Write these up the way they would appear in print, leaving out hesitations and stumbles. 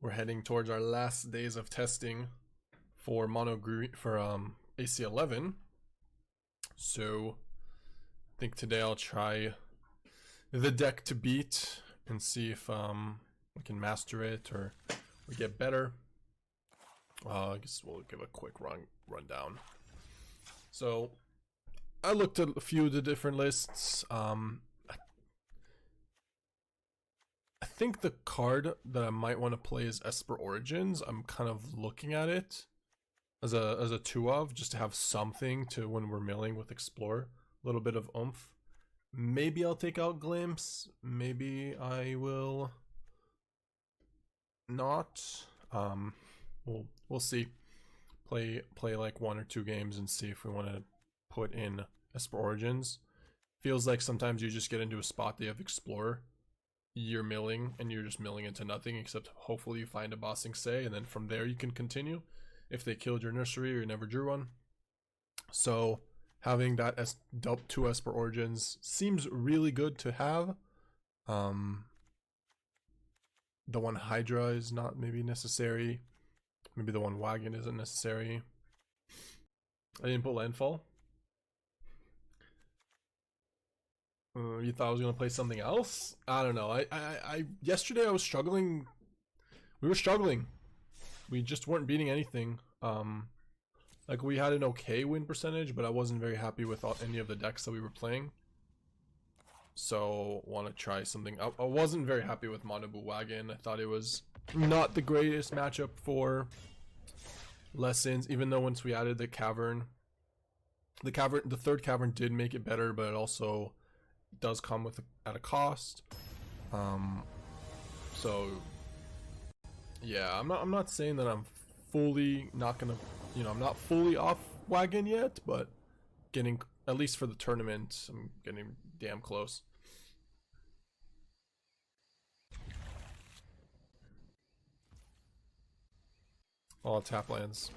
we're heading towards our last days of testing for AC11. So I think today I'll try the deck to beat and see if we can master it or we get better. I guess we'll give a quick rundown. So I looked at a few of the different lists. I think the card that I might want to play is Esper Origins. I'm kind of looking at it as a 2-of, just to have something to when we're milling with Explore, a little bit of oomph. Maybe I'll take out Glimpse. Maybe I will not. We'll see. Play like 1 or 2 games and see if we want to put in Esper Origins. Feels like sometimes you just get into a spot that you have Explorer. You're milling and you're just milling into nothing, except hopefully you find a bossing say, and then from there you can continue if they killed your nursery or you never drew one. So having that as 2 Esper Origins seems really good to have. The one Hydra is not maybe necessary. Maybe the one Wagon isn't necessary. I didn't put Landfall. You thought I was gonna play something else? I don't know. I yesterday I was struggling. We were struggling. We just weren't beating anything. Like we had an okay win percentage, but I wasn't very happy with any of the decks that we were playing. So want to try something. I wasn't very happy with Manabu Wagon. I thought it was not the greatest matchup for Lessons, even though once we added the third cavern did make it better, but it also does come at a cost. So yeah, I'm not saying that I'm fully not gonna, I'm not fully off Wagon yet, but getting, at least for the tournament, I'm getting damn close. A lot of tap lands.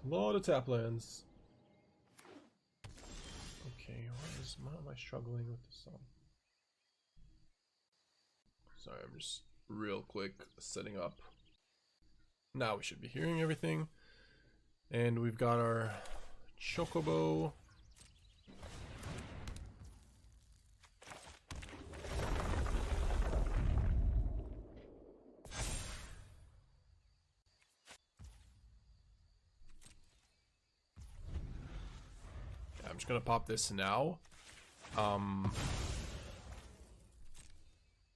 A lot of tap lands. Okay, why am I struggling with this song? Sorry, I'm just real quick setting up. Now we should be hearing everything. And we've got our Chocobo. I'm just gonna pop this now.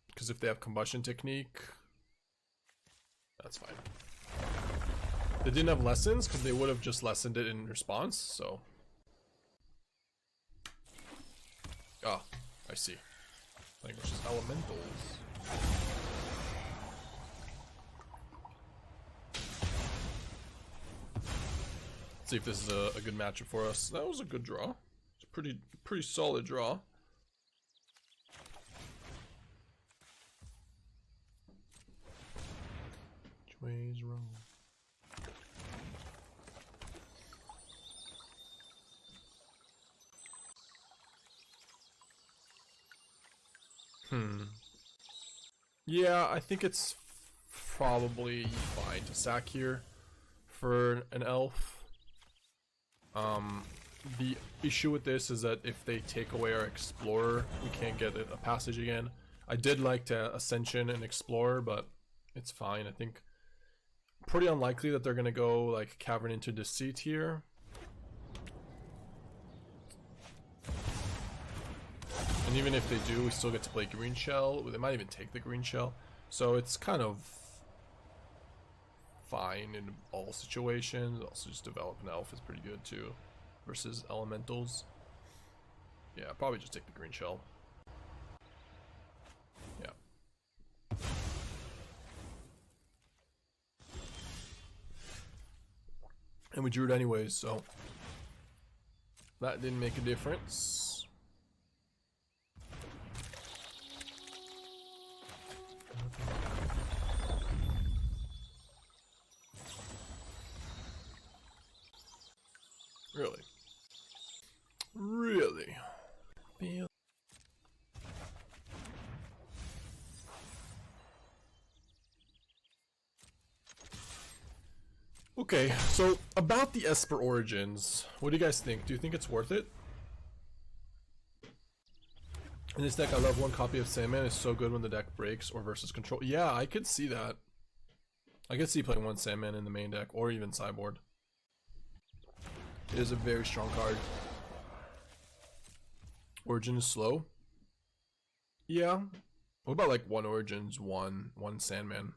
Because if they have combustion technique, that's fine. They didn't have lessons because they would have just lessened it in response, so. Ah, I see. Language is elementals. See if this is a good matchup for us. That was a good draw. It's a pretty solid draw. Which way is wrong? Yeah, I think it's probably fine to sack here for an elf. The issue with this is that if they take away our Explorer, we can't get a passage again. I did like to Ascension and Explorer, but it's fine. I think pretty unlikely that they're gonna go like Cavern into Deceit here. And even if they do, we still get to play Greenshell. They might even take the Greenshell. So it's kind of fine in all situations. Also just develop an elf is pretty good too versus elementals. Yeah, probably just take the Greenshell. Yeah. And we drew it anyways, so that didn't make a difference. Really? Really? Okay, so about the Esper Origins, what do you guys think? Do you think it's worth it? In this deck, I love one copy of Sandman. It's so good when the deck breaks or versus control. Yeah, I could see that. I could see playing one Sandman in the main deck or even sideboard. It is a very strong card. Origin is slow. Yeah. What about like one Origins, one Sandman?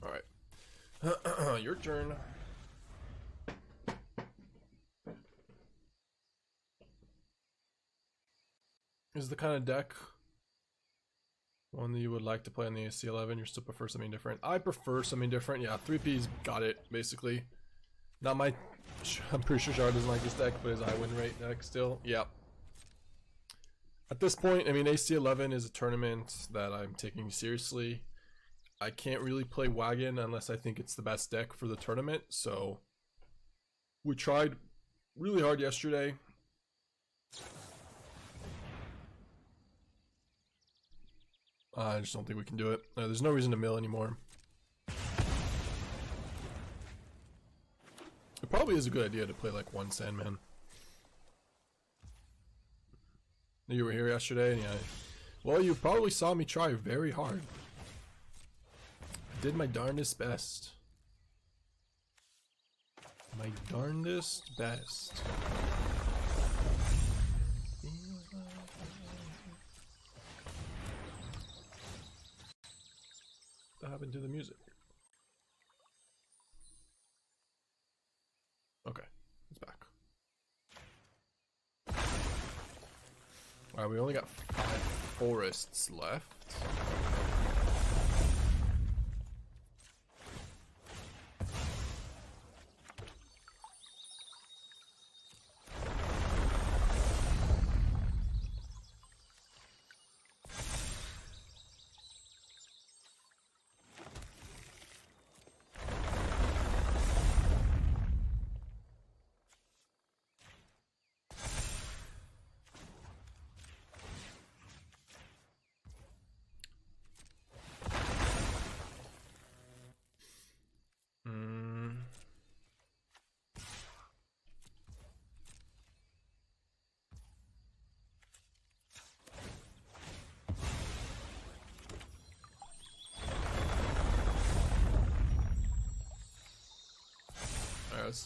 Alright. Your turn. Is the kind of deck one that you would like to play on the AC11? You still prefer something different? I prefer something different. Yeah, 3P's got it, basically. Not my... I'm pretty sure Shard doesn't like this deck, but his high win rate deck still. Yeah. At this point, I mean, AC11 is a tournament that I'm taking seriously. I can't really play Wagon unless I think it's the best deck for the tournament, so we tried really hard yesterday. I just don't think we can do it. There's no reason to mill anymore. It probably is a good idea to play like one Sandman. You were here yesterday, and yeah. Well, you probably saw me try very hard. Did my darndest best. My darndest best. What happened to the music? Okay, it's back. Alright, we only got 5 forests left. Let's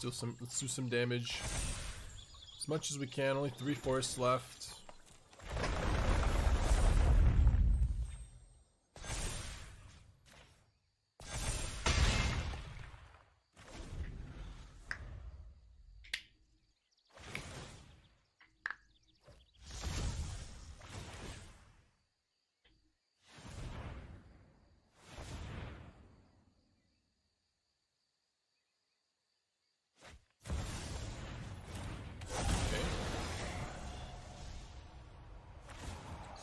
do some damage as much as we can. Only 3 forests left.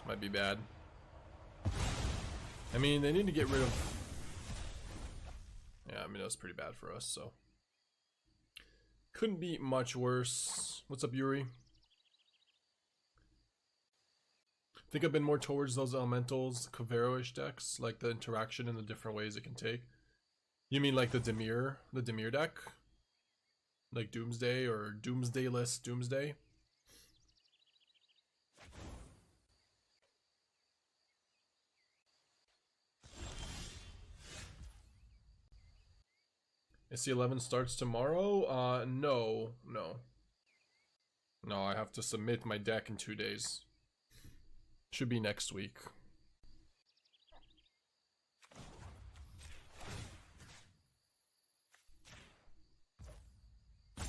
Might be bad. I mean, they need to get rid of... Yeah, I mean, that was pretty bad for us, so... Couldn't be much worse. What's up, Yuri? I think I've been more towards those elementals, Kavero-ish decks, like the interaction and the different ways it can take. You mean like the Dimir deck? Like Doomsday or Doomsday-less Doomsday? SC11 starts tomorrow? No. No, I have to submit my deck in 2 days. Should be next week. I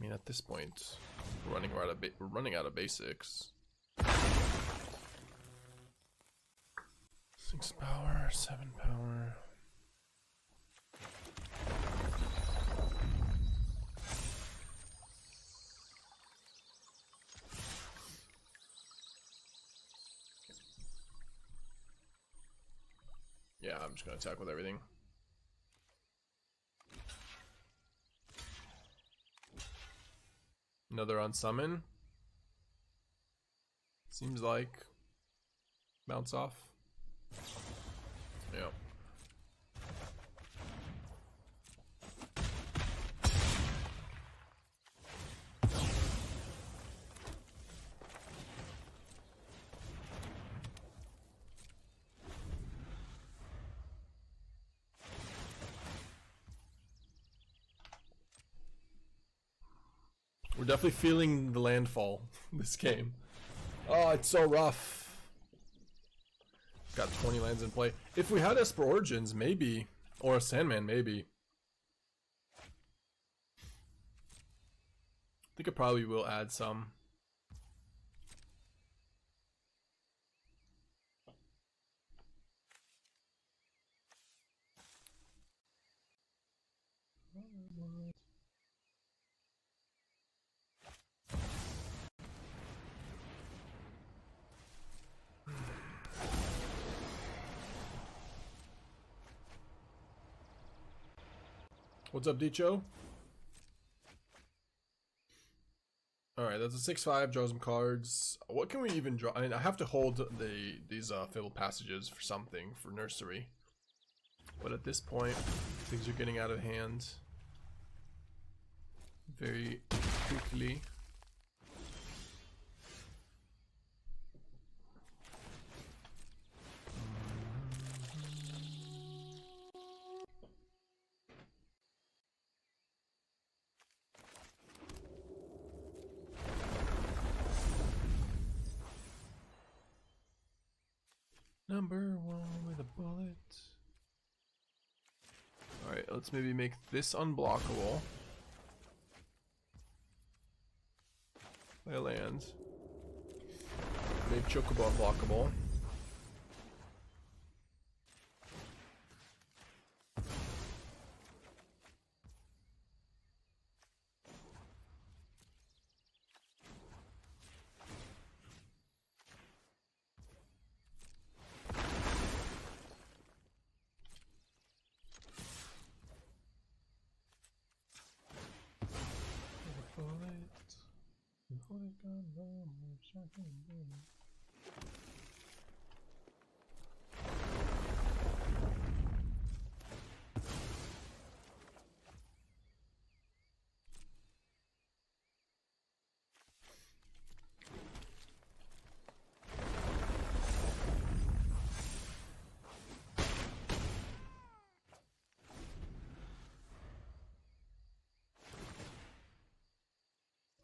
mean, at this point, we're running out of basics. 6 power, 7 power. Yeah, I'm just gonna attack with everything. Another unsummon. Seems like bounce off. Yeah. We're definitely feeling the landfall this game. Oh, it's so rough. Got 20 lands in play. If we had Esper Origins, maybe. Or a Sandman, maybe. I think it probably will add some. What's up, Dicho? Alright, that's a 6/5, draw some cards. What can we even draw? I mean, I have to hold these Fabled Passages for something, for Nursery. But at this point, things are getting out of hand very quickly. Number one with a bullet. Alright, let's maybe make this unblockable. Play a land. Make Chocobo unblockable.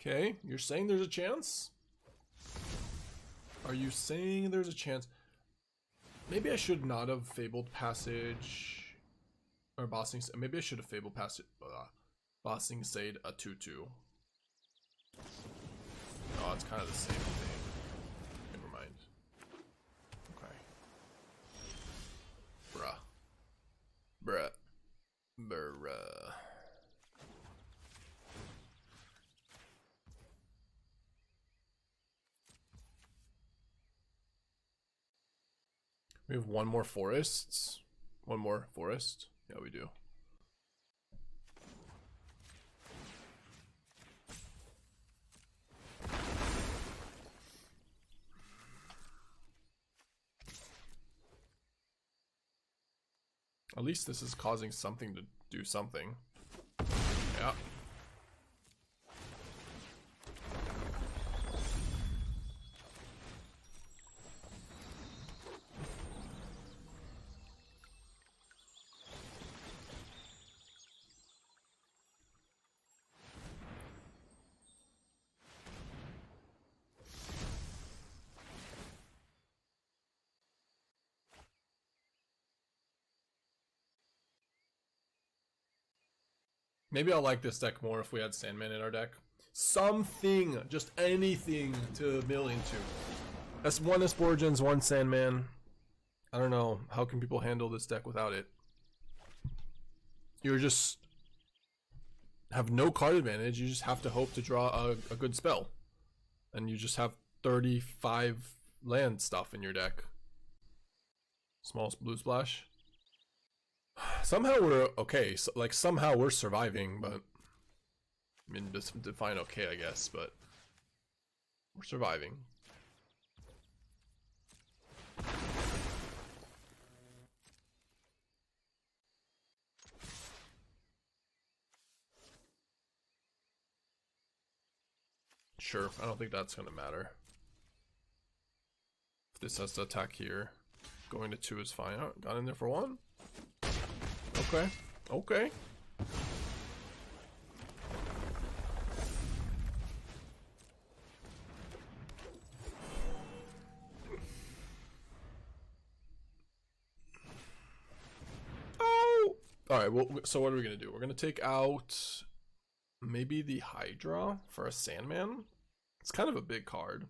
Okay, you're saying there's a chance? Are you saying there's a chance? Maybe I should not have Fabled Passage or Bossing. Maybe I should have Fabled Passage, Bossing Sade a 2/2. Oh, it's kind of the same thing. Never mind. Okay. Bruh. We have one more forest. Yeah, we do. At least this is causing something to do something. Yeah. Maybe I'll like this deck more if we had Sandman in our deck. Something, just anything to mill into. That's one Esper Origins, one Sandman. I don't know. How can people handle this deck without it? You're just have no card advantage. You just have to hope to draw a good spell. And you just have 35 land stuff in your deck. Small blue splash. Somehow we're okay. So, like, somehow we're surviving, but I mean, just define okay, I guess, but we're surviving. Sure, I don't think that's gonna matter. If this has to attack here, going to 2 is fine. Oh, got in there for 1. Okay, okay. Oh! Alright, well, so what are we gonna do? We're gonna take out maybe the Hydra for a Sandman. It's kind of a big card.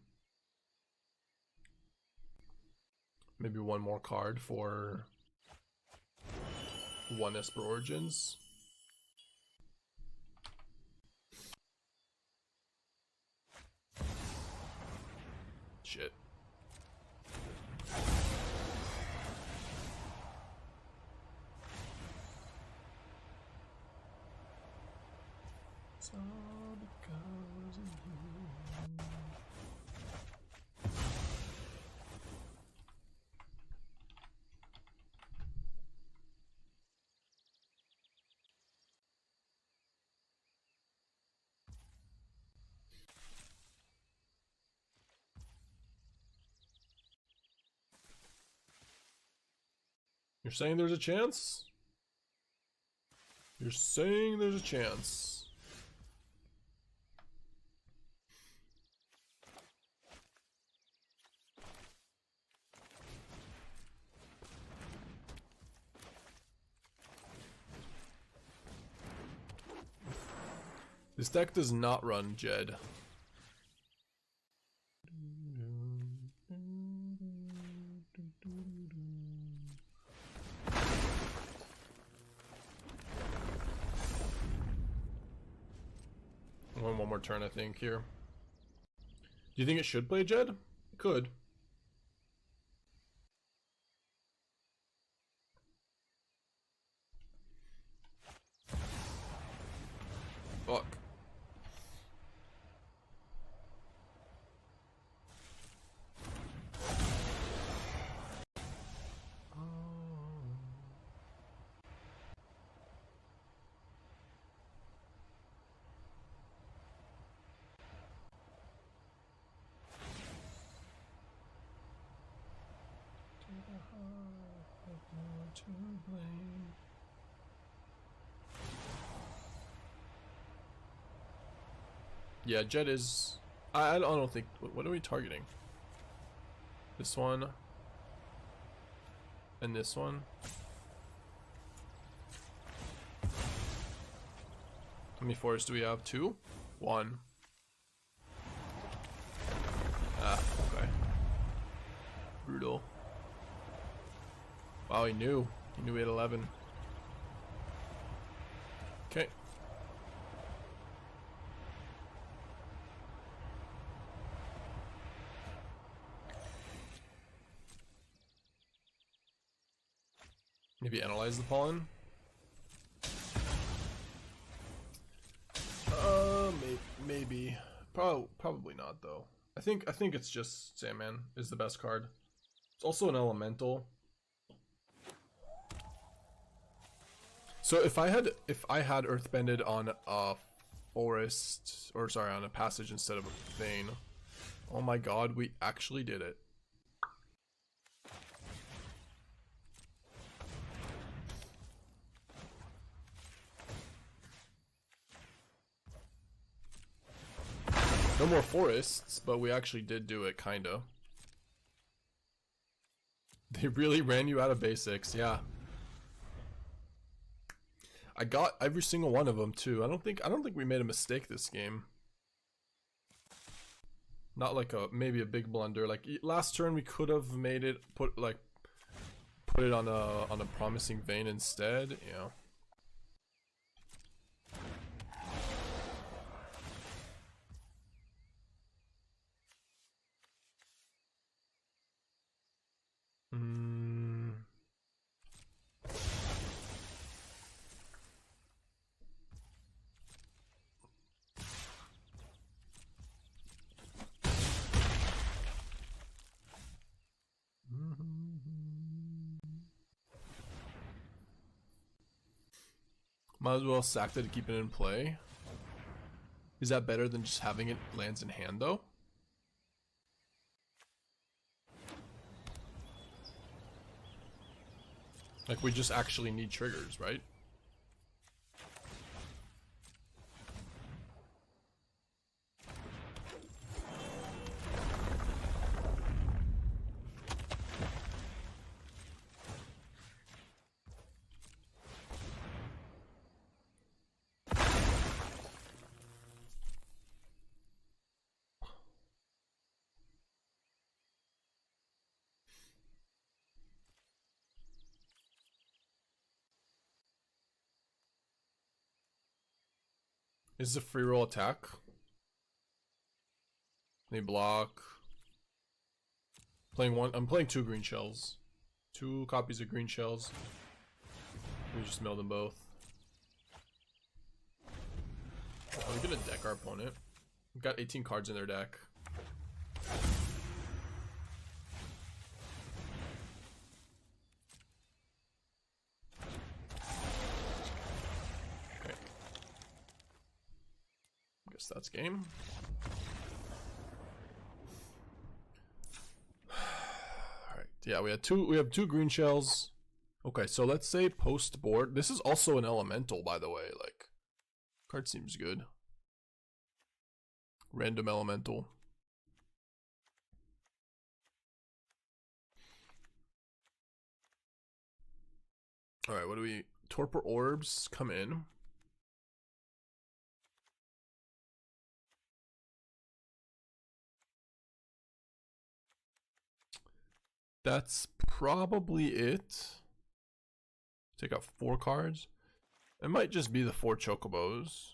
Maybe one more card for one Esper Origins. Shit. It's all because of you. You're saying there's a chance? You're saying there's a chance. This deck does not run Jed. One more turn, I think, here. Do you think it should play Jed? It could. Fuck. Yeah, Jed is... I don't think... What are we targeting? This one. And this one. How many forests do we have? 2? 1. Ah, okay. Brutal. Wow, he knew. He knew we had 11. Okay. Maybe analyze the pollen. Maybe. Probably not though. I think it's just Sandman is the best card. It's also an elemental. So if I had Earthbended on a forest, or sorry, on a passage instead of a vein, oh my god, we actually did it. No more forests, but we actually did do it, kinda. They really ran you out of basics, yeah. I got every single one of them too. I don't think we made a mistake this game. Not like maybe a big blunder. Like last turn we could have made it put it on a promising vein instead, you know. Might as well sack it to keep it in play. Is that better than just having it lands in hand though? Like we just actually need triggers, right? This is a free roll attack. They block. I'm playing 2 green shells. 2 copies of green shells. We just mill them both. We're gonna deck our opponent. We've got 18 cards in their deck. That's game. Alright, yeah, we have two green shells. Okay, so let's say post board. This is also an elemental, by the way. Like, card seems good. Random elemental. Alright, what do we... Torpor Orbs come in. That's probably it. Take out 4 cards. It might just be the 4 Chocobos.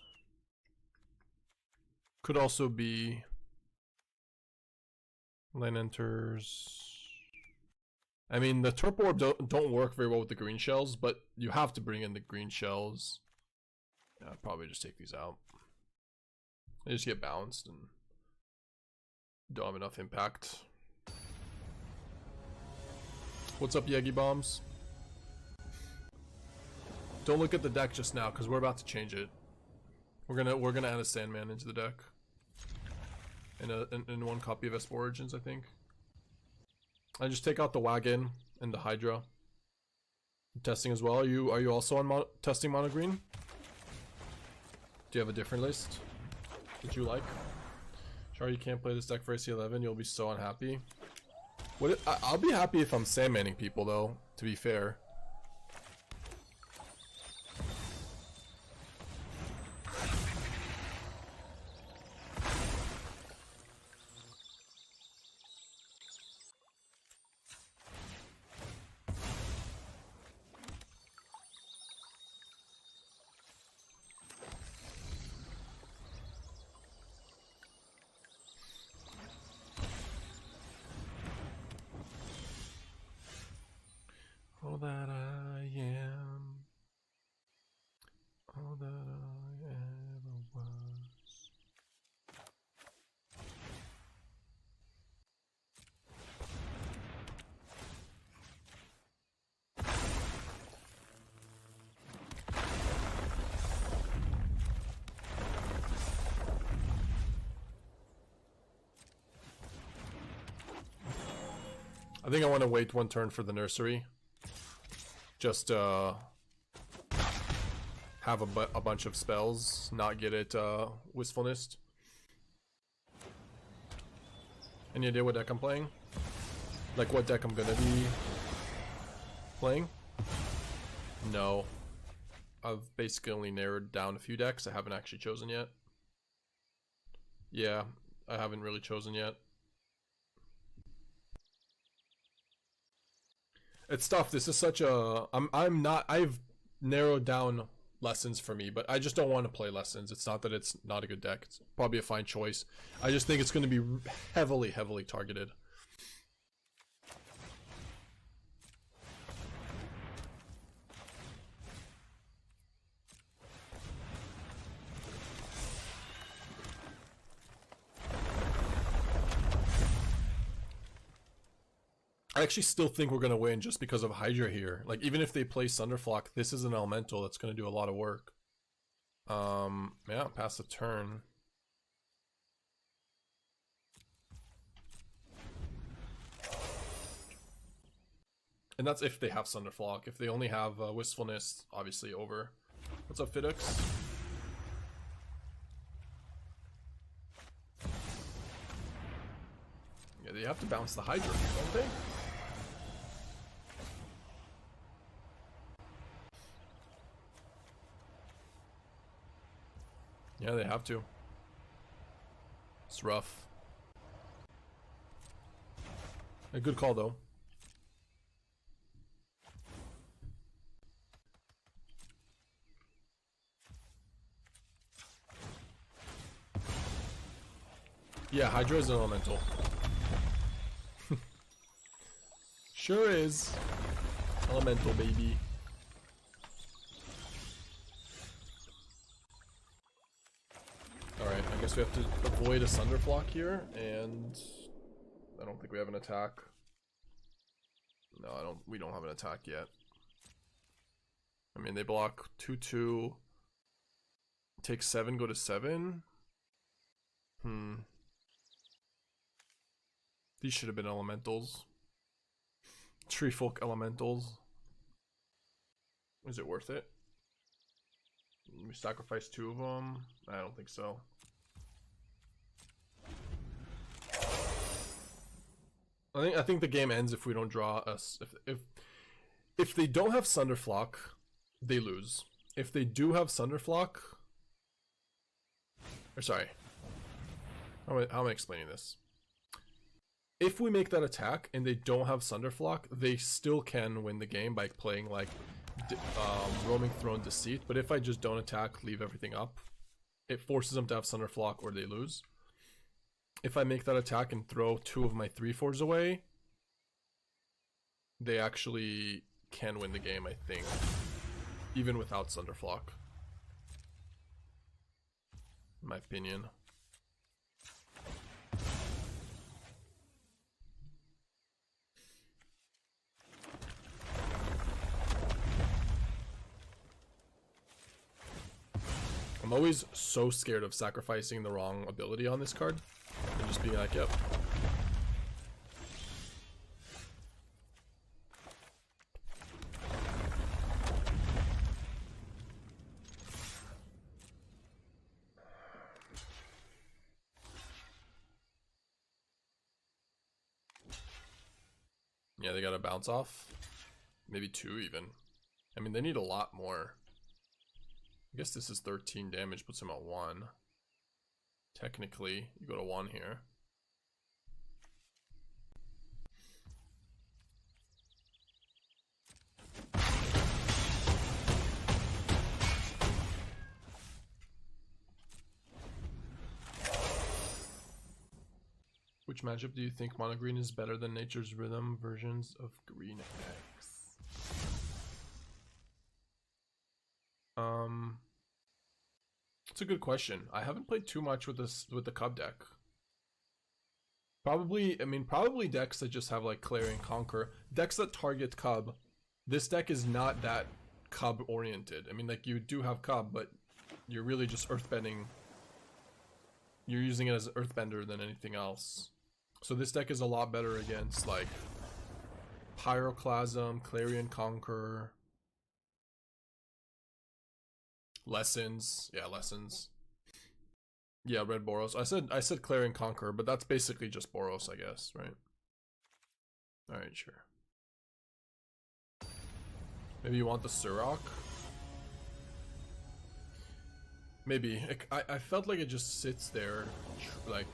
Could also be Land Enters. I mean, the Torpor Orb don't work very well with the green shells, but you have to bring in the green shells. Yeah, I'd probably just take these out. They just get bounced and don't have enough impact. What's up, Yegi Bombs? Don't look at the deck just now, because we're about to change it. We're gonna add a Sandman into the deck. And 1 copy of Esper Origins, I think. I just take out the wagon and the Hydra. I'm testing as well. Are you also on testing mono green? Do you have a different list that you like? Sorry, you can't play this deck for AC11. You'll be so unhappy. I'll be happy if I'm Sandmanning people, though, to be fair. All that I am, all that I ever was. I think I want to wait 1 turn for the nursery. Just have a bunch of spells, not get it wistfulness. Any idea what deck I'm playing? Like what deck I'm gonna be playing? No. I've basically only narrowed down a few decks I haven't actually chosen yet. Yeah, I haven't really chosen yet. It's tough. This is such a I've narrowed down lessons for me, but I just don't want to play lessons. It's not that it's not a good deck. It's probably a fine choice. I just think it's going to be heavily targeted. I actually still think we're going to win just because of Hydra here. Like, even if they play Sunderflock, this is an elemental that's going to do a lot of work. Yeah, pass the turn. And that's if they have Sunderflock. If they only have Wistfulness, obviously over. What's up, Fidux? Yeah, they have to bounce the Hydra, don't they? Yeah, they have to. It's rough. A good call, though. Yeah, Hydra is an elemental. Sure is. Elemental, baby. Alright, I guess we have to avoid a Sunderflock here, and I don't think we have an attack. No, we don't have an attack yet. I mean, they block 2/2. Take 7, go to 7. These should have been elementals. Tree folk elementals. Is it worth it? We sacrifice 2 of them? I don't think so. I think the game ends if we don't draw us. If they don't have Sunderflock, they lose. If they do have Sunderflock, or sorry, how am I explaining this? If we make that attack and they don't have Sunderflock, they still can win the game by playing like Roaming Throne Deceit. But if I just don't attack, leave everything up, it forces them to have Sunderflock or they lose. If I make that attack and throw 2 of my 3/4s away, they actually can win the game, I think, even without Sunderflock, in my opinion. I'm always so scared of sacrificing the wrong ability on this card and just being like, yep. Yeah, they gotta bounce off. Maybe 2 even. I mean, they need a lot more. I guess this is 13 damage, puts him at 1. Technically, you go to 1 here. Which matchup do you think mono green is better than Nature's Rhythm versions of Green X? It's a good question. I haven't played too much with the Cub deck. Probably decks that just have like Clarion Conquer. Decks that target Cub. This deck is not that Cub oriented. I mean, like, you do have Cub, but you're really just Earthbending. You're using it as an Earthbender than anything else. So this deck is a lot better against like Pyroclasm, Clarion Conquer, Lessons. Yeah, Lessons. Yeah, Red Boros. I said Clarion Conquer, but that's basically just Boros, I guess, right? Alright, sure. Maybe you want the Surrak? Maybe. I felt like it just sits there, like,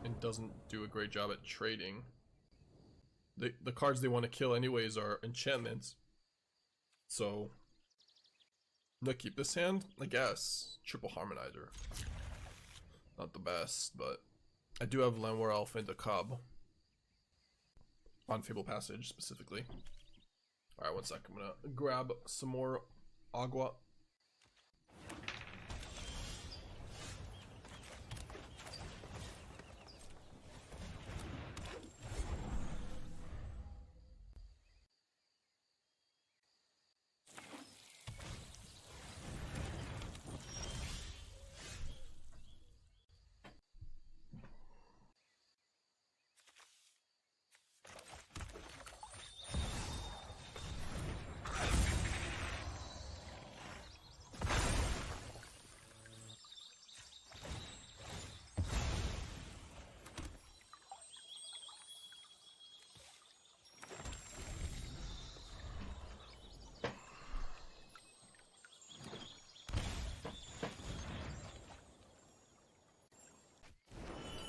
and doesn't do a great job at trading. The cards they want to kill anyways are enchantments. So, I'm gonna keep this hand, I guess. Triple Harmonizer. Not the best, but I do have Llanowar Elves and the Cub. On Fabled Passage, specifically. Alright, 1 sec. I'm gonna grab some more Agua.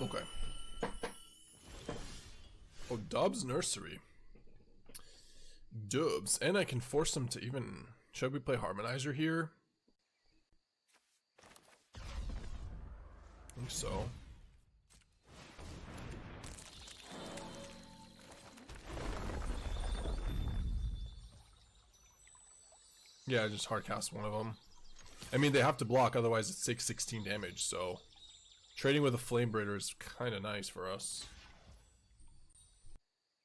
Okay. Oh, Dubs Nursery. Dubs. And I can force them to even... Should we play Harmonizer here? I think so. Yeah, just hardcast one of them. I mean, they have to block, otherwise it takes 16 damage, so... Trading with a Flame Breeder is kind of nice for us.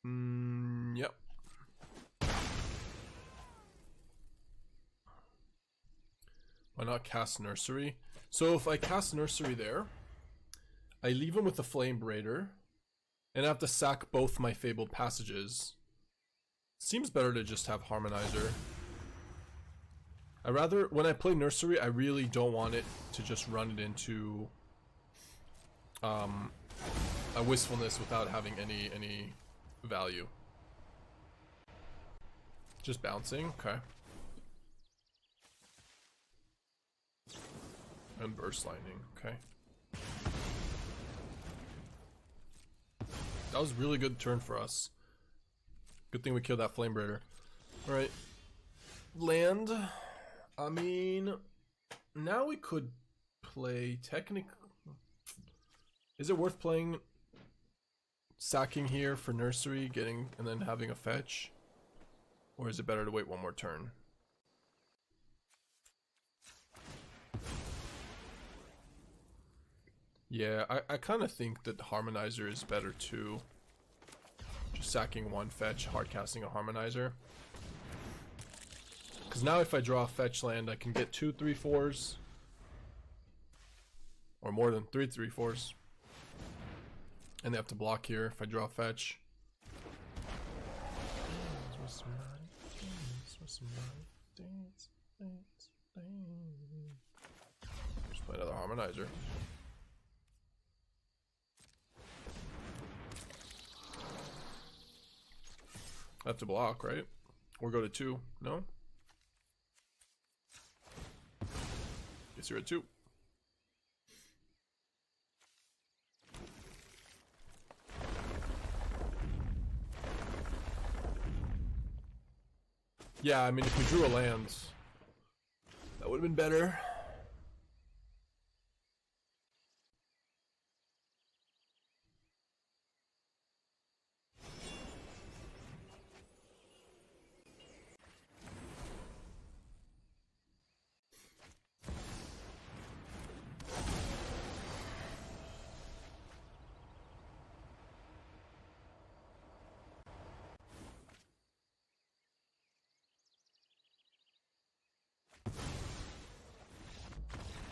Yep. Why not cast Nursery? So if I cast Nursery there, I leave him with the Flame Breeder, and I have to sack both my Fabled Passages. Seems better to just have Harmonizer. I rather, when I play Nursery, I really don't want it to just run it into a Wistfulness without having any value. Just bouncing, okay. And Burst Lightning, okay. That was a really good turn for us. Good thing we killed that Flame Breeder. Alright. Land. I mean, now we could play technically. Is it worth playing sacking here for Nursery, getting and then having a fetch? Or is it better to wait one more turn? Yeah, I kind of think that the Harmonizer is better too. Just sacking one fetch, hard casting a Harmonizer. Because now if I draw a fetch land, I can get 2 3/4s. Or more than 3 3/4s. And they have to block here if I draw a fetch. Just play another Harmonizer. I have to block, right? Or go to 2. No? Guess you're at 2. Yeah, I mean, if we drew a land, that would have been better.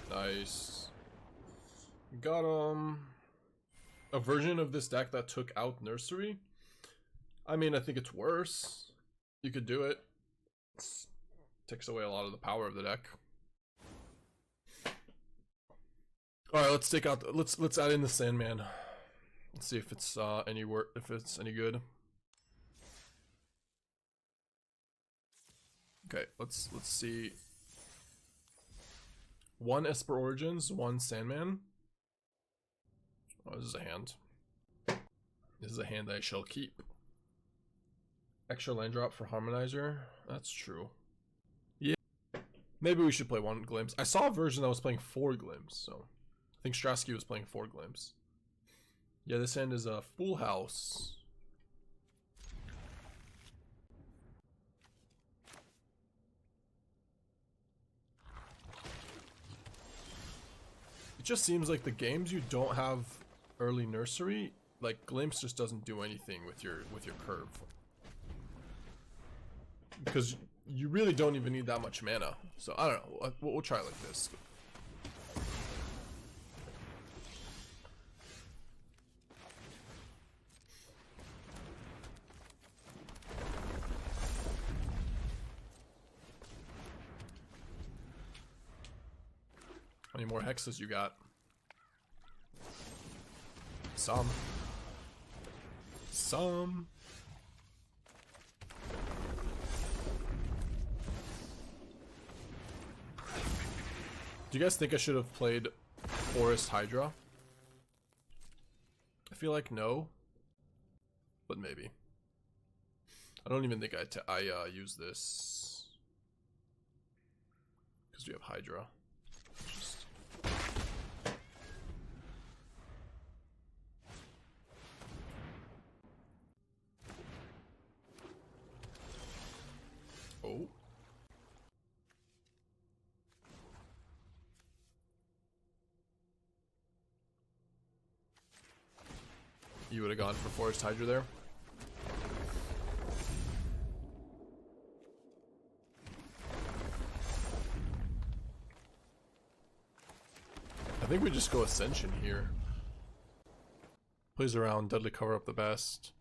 Nice. Got a version of this deck that took out Nursery. I mean, I think it's worse. You could do it. Takes away a lot of the power of the deck. All right, let's take out. Let's add in the Sandman. Let's see if it's any good. Okay, let's see. 1 Esper Origins, 1 Sandman. Oh, this is a hand. This is a hand I shall keep. Extra land drop for Harmonizer. That's true. Yeah. Maybe we should play 1 Glimpse. I saw a version that was playing 4 Glimpse, so I think Strasky was playing 4 Glimpse. Yeah, this hand is a full house. It just seems like the games you don't have early nursery, like Glimpse just doesn't do anything with your curve. Because you really don't even need that much mana. So I don't know, we'll try it like this. How many more hexes you got? Some. Do you guys think I should have played Forest Hydra? I feel like no, but maybe. I don't even think I use this because we have Hydra. Oh. You would have gone for Forest Hydra there. I think we just go Ascension here. Plays around, Deadly Cover Up the best.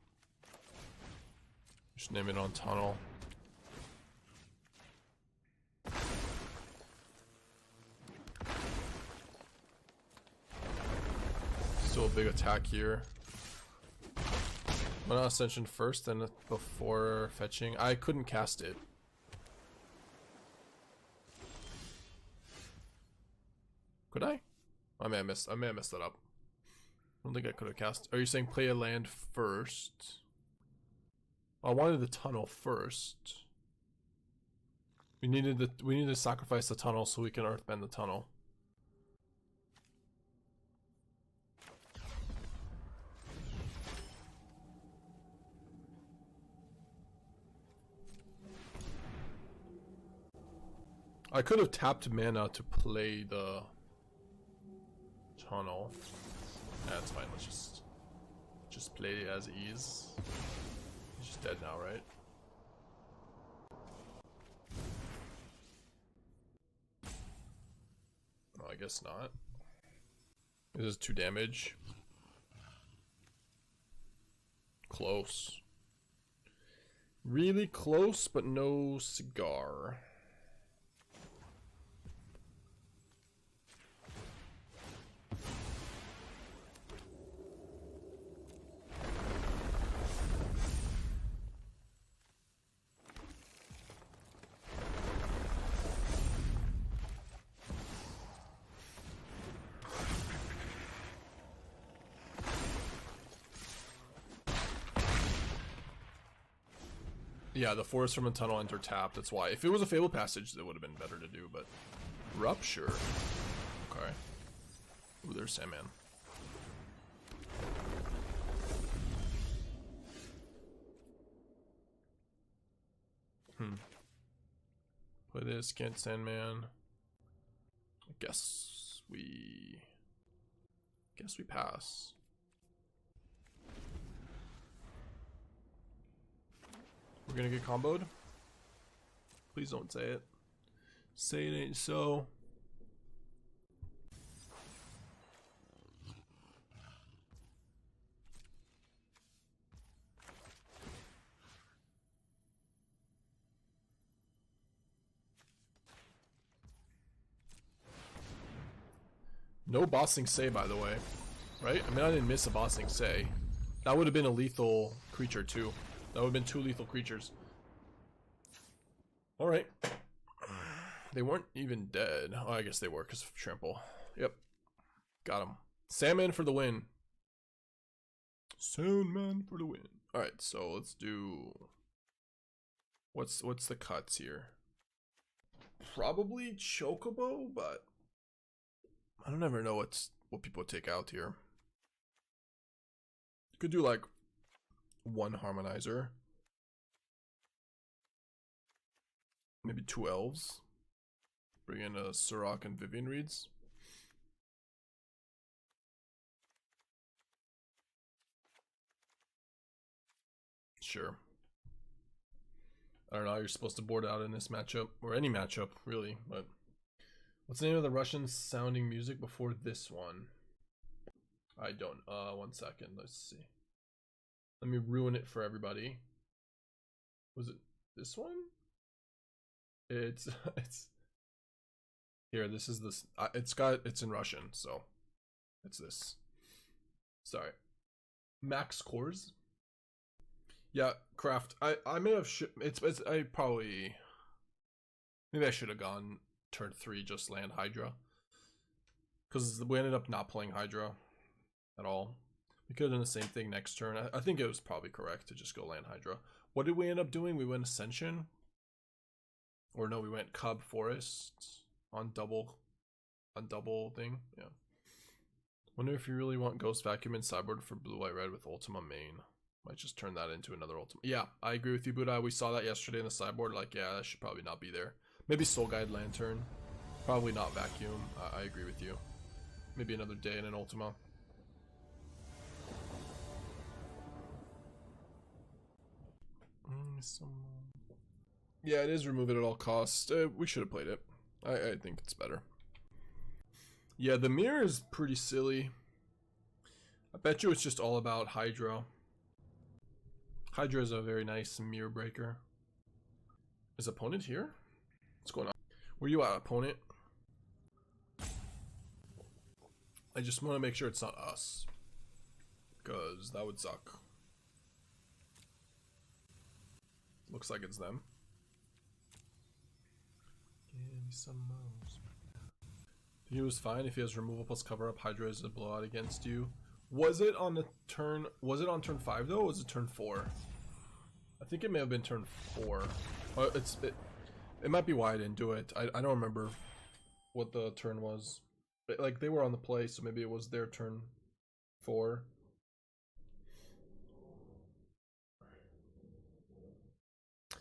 Just name it on Tunnel. Still a big attack here. Why not Ascension first, then before fetching? I couldn't cast it. Could I? I may have messed that up. I don't think I could have cast. Are you saying play a land first? I wanted the tunnel first. We needed to sacrifice the tunnel so we can earthbend the tunnel. I could have tapped mana to play the tunnel. That's fine. Let's just play it as is. He's just dead now, right? Oh, I guess not. This is 2 damage. Close. Really close, but no cigar. Yeah, the forest from a tunnel enter tap, that's why. If it was a Fabled Passage, that would have been better to do, but... Rupture? Okay. Ooh, there's Sandman. Play this, can't Sandman. I guess we pass. We're gonna get comboed? Please don't say it. Say it ain't so. No bossing say, by the way. Right? I mean, I didn't miss a bossing say. That would have been a lethal creature too. That would have been 2 lethal creatures. Alright. They weren't even dead. Oh, I guess they were because of trample. Yep. Got him. Sandman for the win. Sandman for the win. Alright, so let's do... What's the cuts here? Probably Chocobo, but I don't ever know what people take out here. You could do like one Harmonizer. Maybe 2 Elves. Bring in a Surrak and Vivien Reids. Sure. I don't know how you're supposed to board out in this matchup, or any matchup, really, but... What's the name of the Russian sounding music before this one? I don't, 1 second, let's see. Let me ruin it for everybody. Was it this one? It's here, this is this, it's in Russian, so it's this. Sorry. Max Cores? Yeah, Craft. I may have I probably, maybe I should have gone turn 3 just land Hydra, because we ended up not playing Hydra at all. We could have done the same thing next turn. I think it was probably correct to just go land Hydra. What did we end up doing? We went Ascension, or no, we went Cub Forest on double thing. Yeah. Wonder if you really want Ghost Vacuum in sideboard for blue white red with Ultima main. Might just turn that into another Ultima. Yeah, I agree with you, Buddha. We saw that yesterday in the sideboard. Like, yeah, that should probably not be there. Maybe Soul Guide Lantern. Probably not Vacuum. I agree with you. Maybe another day in an Ultima. Yeah, it is remove it at all costs. We should have played it. I think it's better. Yeah, the mirror is pretty silly. I bet you it's just all about Hydra. Hydra is a very nice mirror breaker. Is opponent here? What's going on? Where you at, opponent? I just want to make sure it's not us, because that would suck. Looks like it's them. Give me some moves. He was fine if he has removal plus cover up. Hydra is a blowout against you. Was it on the turn? Was it on turn 5 though? Or was it turn 4? I think it may have been turn 4. It might be why I didn't do it. I don't remember what the turn was. But, like, they were on the play, so maybe it was their turn 4.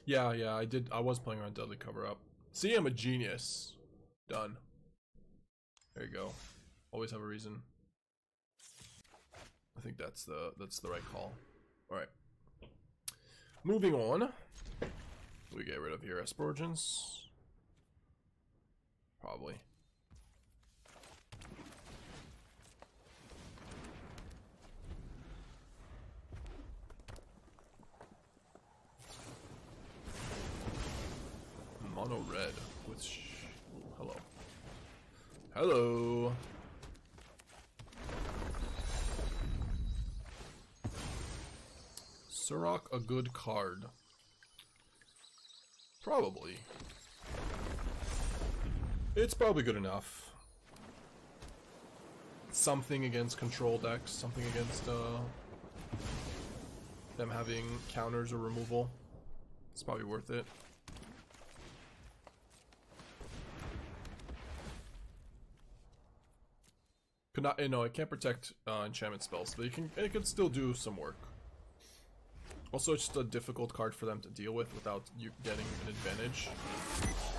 Yeah, I did. I was playing around Deadly Cover Up. See, I'm a genius. Done. There you go. Always have a reason. I think that's the right call. All right. Moving on. We get rid of here Esper Origins. Probably. Mono red with hello. Hello. Surrak a good card? Probably. It's probably good enough. Something against control decks, something against them having counters or removal. It's probably worth it. Could not, no, it can't protect enchantment spells, but it can still do some work. Also, it's just a difficult card for them to deal with without you getting an advantage.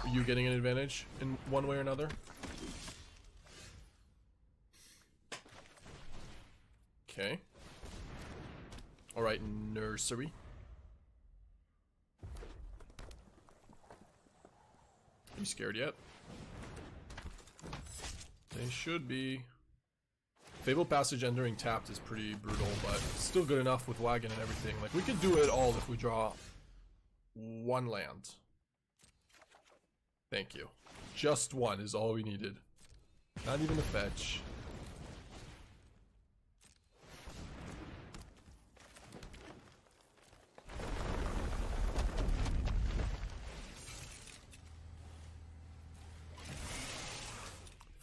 You getting an advantage in one way or another. Okay. Alright, Nursery. Are you scared yet? They should be. Fabled Passage entering tapped is pretty brutal, but still good enough with Wagon and everything. Like, we could do it all if we draw one land. Thank you. Just one is all we needed. Not even a fetch.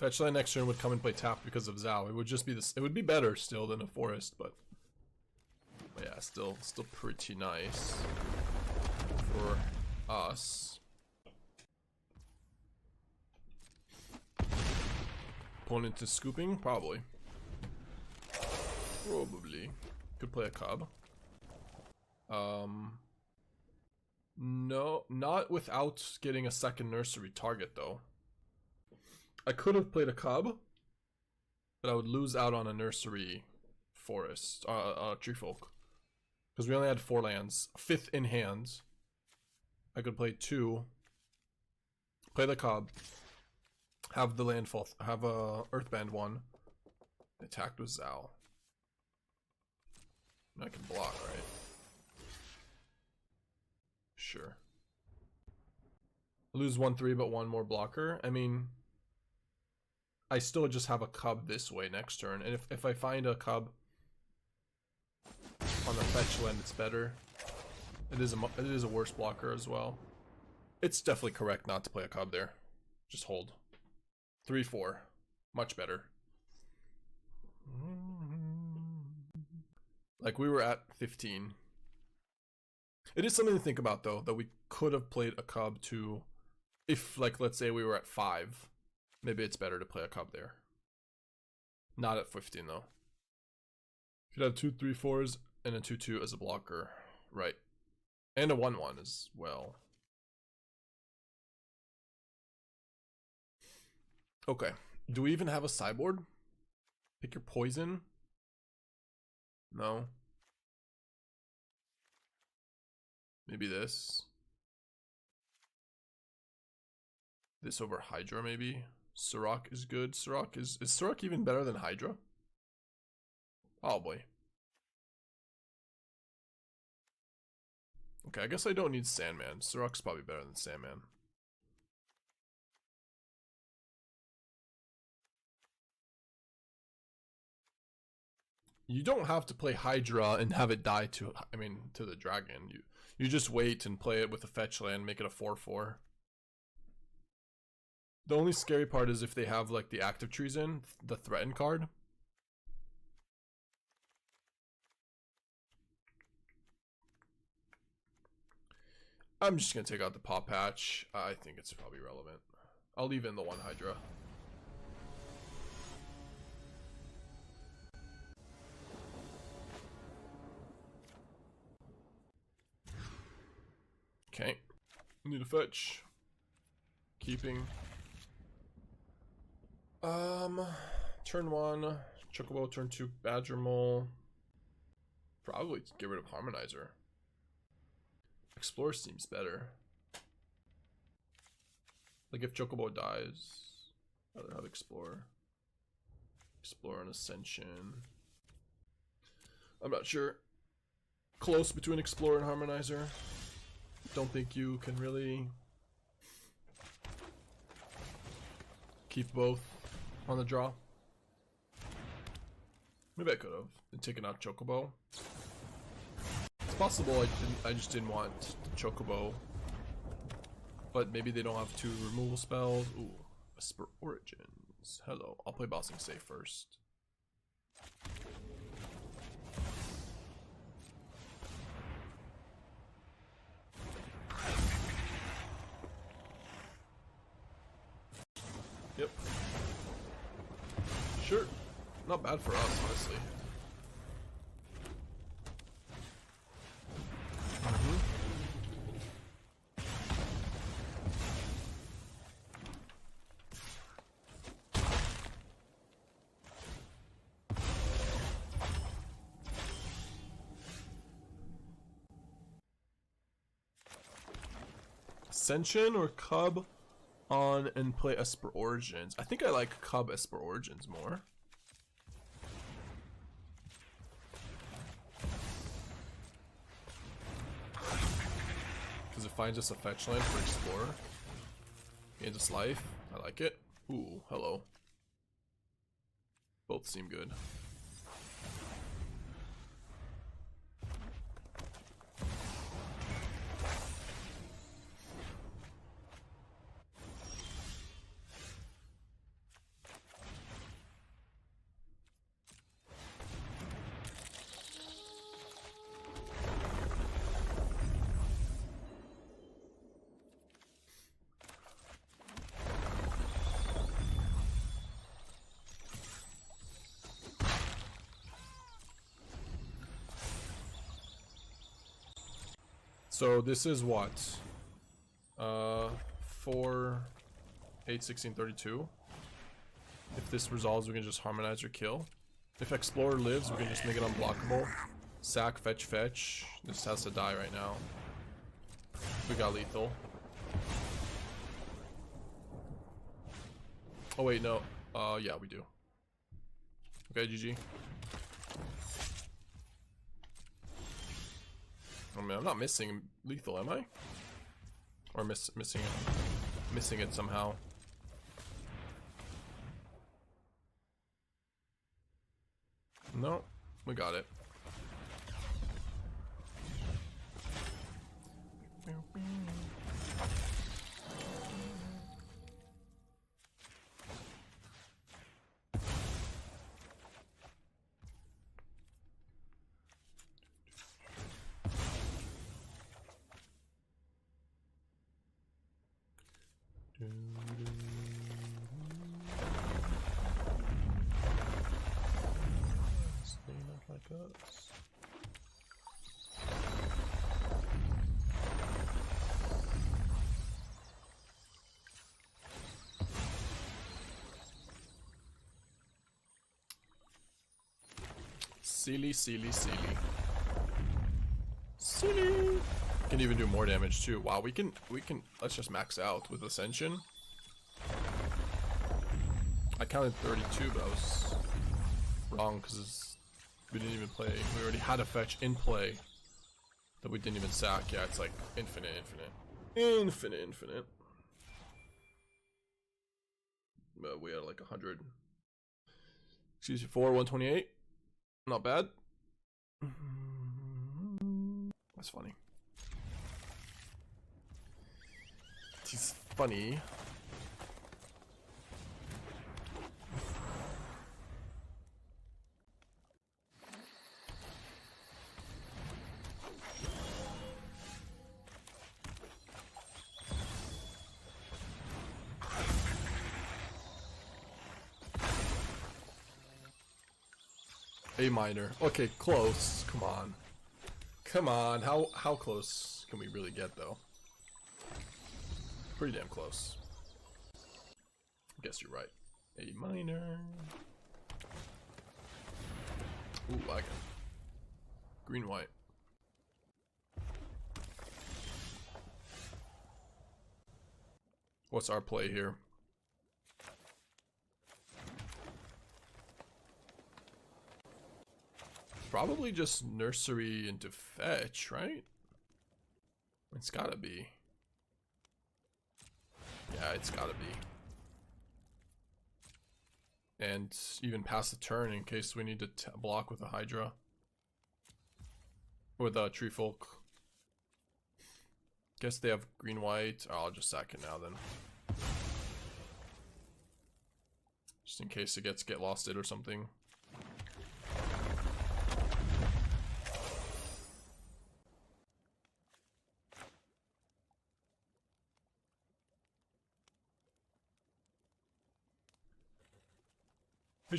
Fetch land next turn would come and play tap because of Sazh. It would just be this. It would be better still than a forest, but yeah, still pretty nice for us. Opponent is scooping, probably. Could play a Cub. No, not without getting a second nursery target though. I could have played a Cub, but I would lose out on a nursery forest, tree folk. Because we only had 4 lands, 5th in hand. I could play 2, play the Cub, have the landfall, have a Earthband 1, attacked with Sazh. And I can block, right? Sure. Lose 1/3, but 1 more blocker. I mean, I still just have a Cub this way next turn, and if I find a Cub on the fetch land, it's better. It is a worse blocker as well. It's definitely correct not to play a Cub there. Just hold. 3/4, much better. Like we were at 15. It is something to think about though, that we could have played a Cub to, if like let's say we were at 5, maybe it's better to play a Cub there. Not at 15 though. You could have 2 3/4s and a 2/2 as a blocker, right? And a 1/1 as well. Okay, do we even have a sideboard? Pick your poison? No. Maybe this. This over Hydra maybe. Surrak is good. Surrak is Surrak even better than Hydra? Probably. Okay, I guess I don't need Sandman. Surrak's probably better than Sandman. You don't have to play Hydra and have it die to, I mean, to the dragon. You just wait and play it with a fetch land, make it a 4/4. The only scary part is if they have like the active trees in, the threaten card. I'm just gonna take out the Pawpatch. I think it's probably relevant. I'll leave in the 1 Hydra. Okay, need a fetch. Keeping. Turn 1, Chocobo, turn 2, Badgermole. Probably get rid of Harmonizer. Explorer seems better. Like if Chocobo dies, I'd rather have Explorer. Explorer and Ascension. I'm not sure. Close between Explorer and Harmonizer. Don't think you can really keep both on the draw. Maybe I could have and taken out Chocobo. It's possible I just didn't want the Chocobo. But maybe they don't have 2 removal spells. Ooh, Esper Origins. Hello. I'll play Bossing Safe first. Yep. Sure. Not bad for us, honestly. Ascension or Cub on and play Esper Origins. I think I like Cub Esper Origins more. Because it finds us a fetch land for Explorer. Gains us life. I like it. Ooh, hello. Both seem good. So this is what? 4, 8, 16, 32. If this resolves, we can just harmonize or kill. If Explorer lives, we can just make it unblockable. Sack, fetch, fetch. This has to die right now. We got lethal. Oh wait, no. Yeah, we do. Okay, GG. Oh man, I'm not missing lethal, am I? Or missing it somehow. No, we got it. Silly. Can even do more damage too. Wow, we can let's just max out with Ascension. I counted 32, but I was wrong because we didn't even play. We already had a fetch in play that we didn't even sack. Yeah, it's like infinite. But we had like 100. Excuse me, 128. Not bad. That's funny. He's funny. A minor. Okay, close. Come on. Come on. How close can we really get though? Pretty damn close. I guess you're right. A minor. Ooh, wagon. Green white. What's our play here? Probably just nursery into fetch, right? It's gotta be. Yeah, it's gotta be. And even pass the turn in case we need to block with a Hydra. With a Tree Folk. Guess they have green white. Oh, I'll just sack it now then. Just in case it gets get losted or something.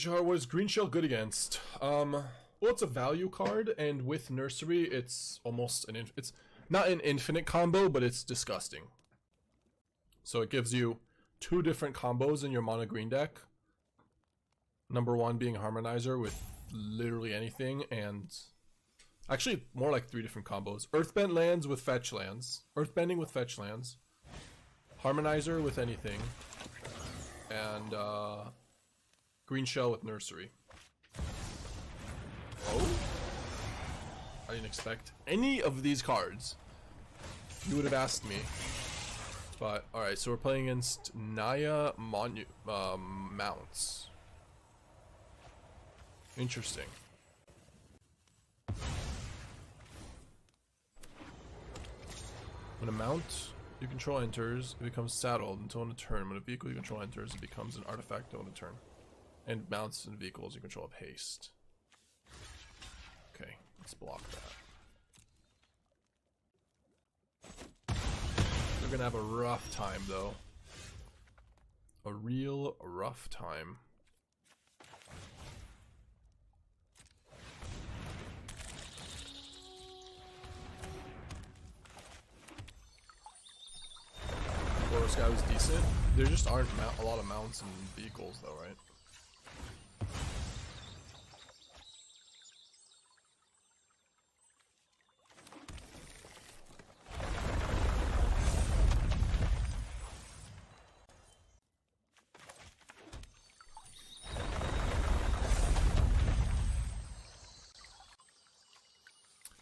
What is Greenshell good against? Well, it's a value card, and with Nursery, it's almost it's not an infinite combo, but it's disgusting. So it gives you 2 different combos in your mono green deck. Number 1 being Harmonizer with literally anything, and actually more like 3 different combos. Earthbend lands with fetch lands, Earthbending with fetch lands, Harmonizer with anything, and Greenshell with Nursery. Oh? I didn't expect any of these cards. You would have asked me. But, alright, so we're playing against Naya Mounts. Interesting. When a mount you control enters, it becomes saddled until on a turn. When a vehicle you control enters, it becomes an artifact on a turn. And mounts and vehicles you control have haste. Okay, let's block that. They're gonna have a rough time though. A real rough time. first guy was decent. There just aren't a lot of mounts and vehicles though, right?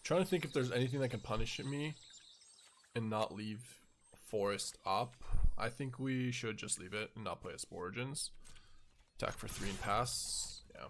Trying to think if there's anything that can punish me and not leave Forest up. I think we should just leave it and not play Esper Origins. Attack for 3 and pass. Yeah.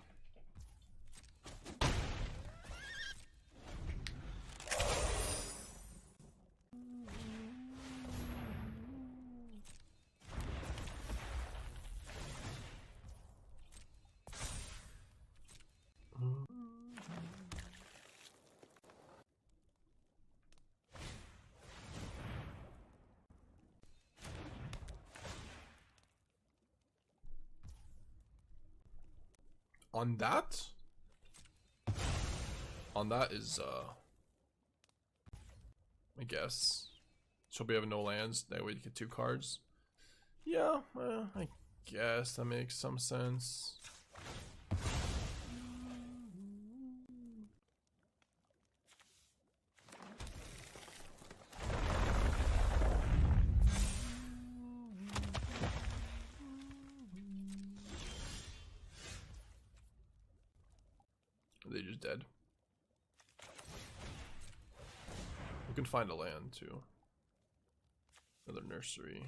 On that is I guess so we have no lands, that way you get 2 cards. Yeah, I guess that makes some sense. Are they just dead? We can find a land too. Another nursery.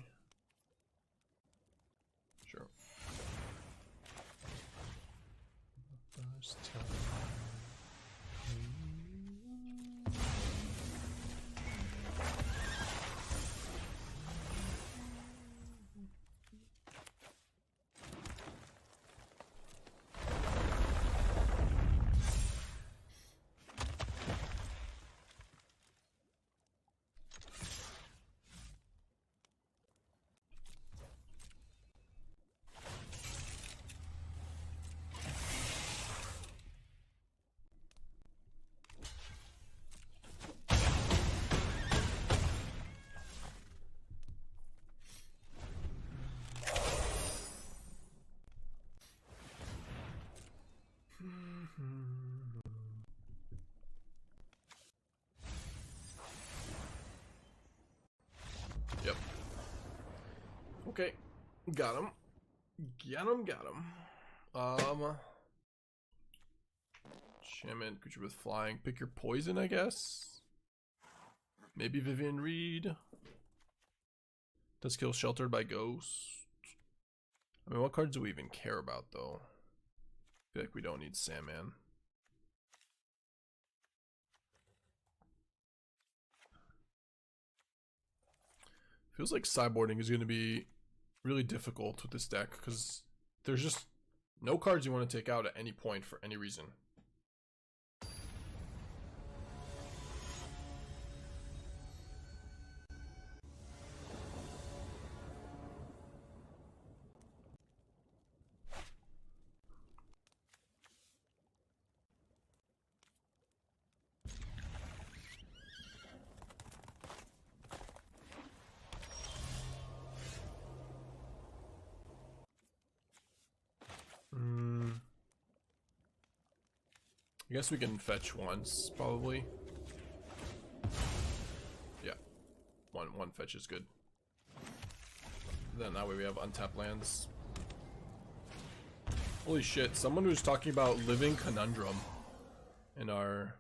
Sure. First time. Yep. Okay. Got him. Got him. Shaman, creature with flying. Pick your poison, I guess. Maybe Vivien Reid. Does kill sheltered by ghost. I mean, what cards do we even care about, though? I feel like we don't need Sandman. Feels like sideboarding is going to be really difficult with this deck because there's just no cards you want to take out at any point for any reason. I guess we can fetch once, probably. Yeah, one fetch is good. Then that way we have untapped lands. Holy shit! Someone was talking about Living Conundrum in our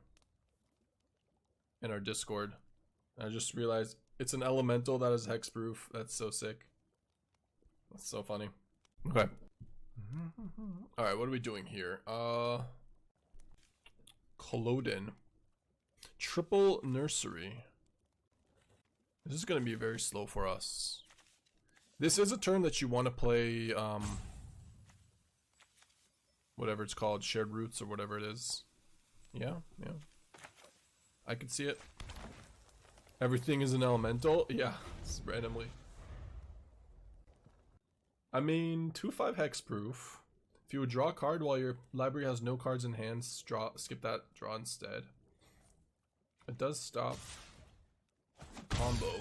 Discord. I just realized it's an elemental that is hexproof. That's so sick. That's so funny. Okay. All right, what are we doing here? Culloden. Triple Nursery. This is going to be very slow for us. This is a turn that you want to play, whatever it's called, Shared Roots or whatever it is. Yeah. I can see it. Everything is an elemental. Yeah, it's randomly. I mean, 2/5 hexproof. If you would draw a card while your library has no cards in hand, skip that, draw instead. It does stop combo.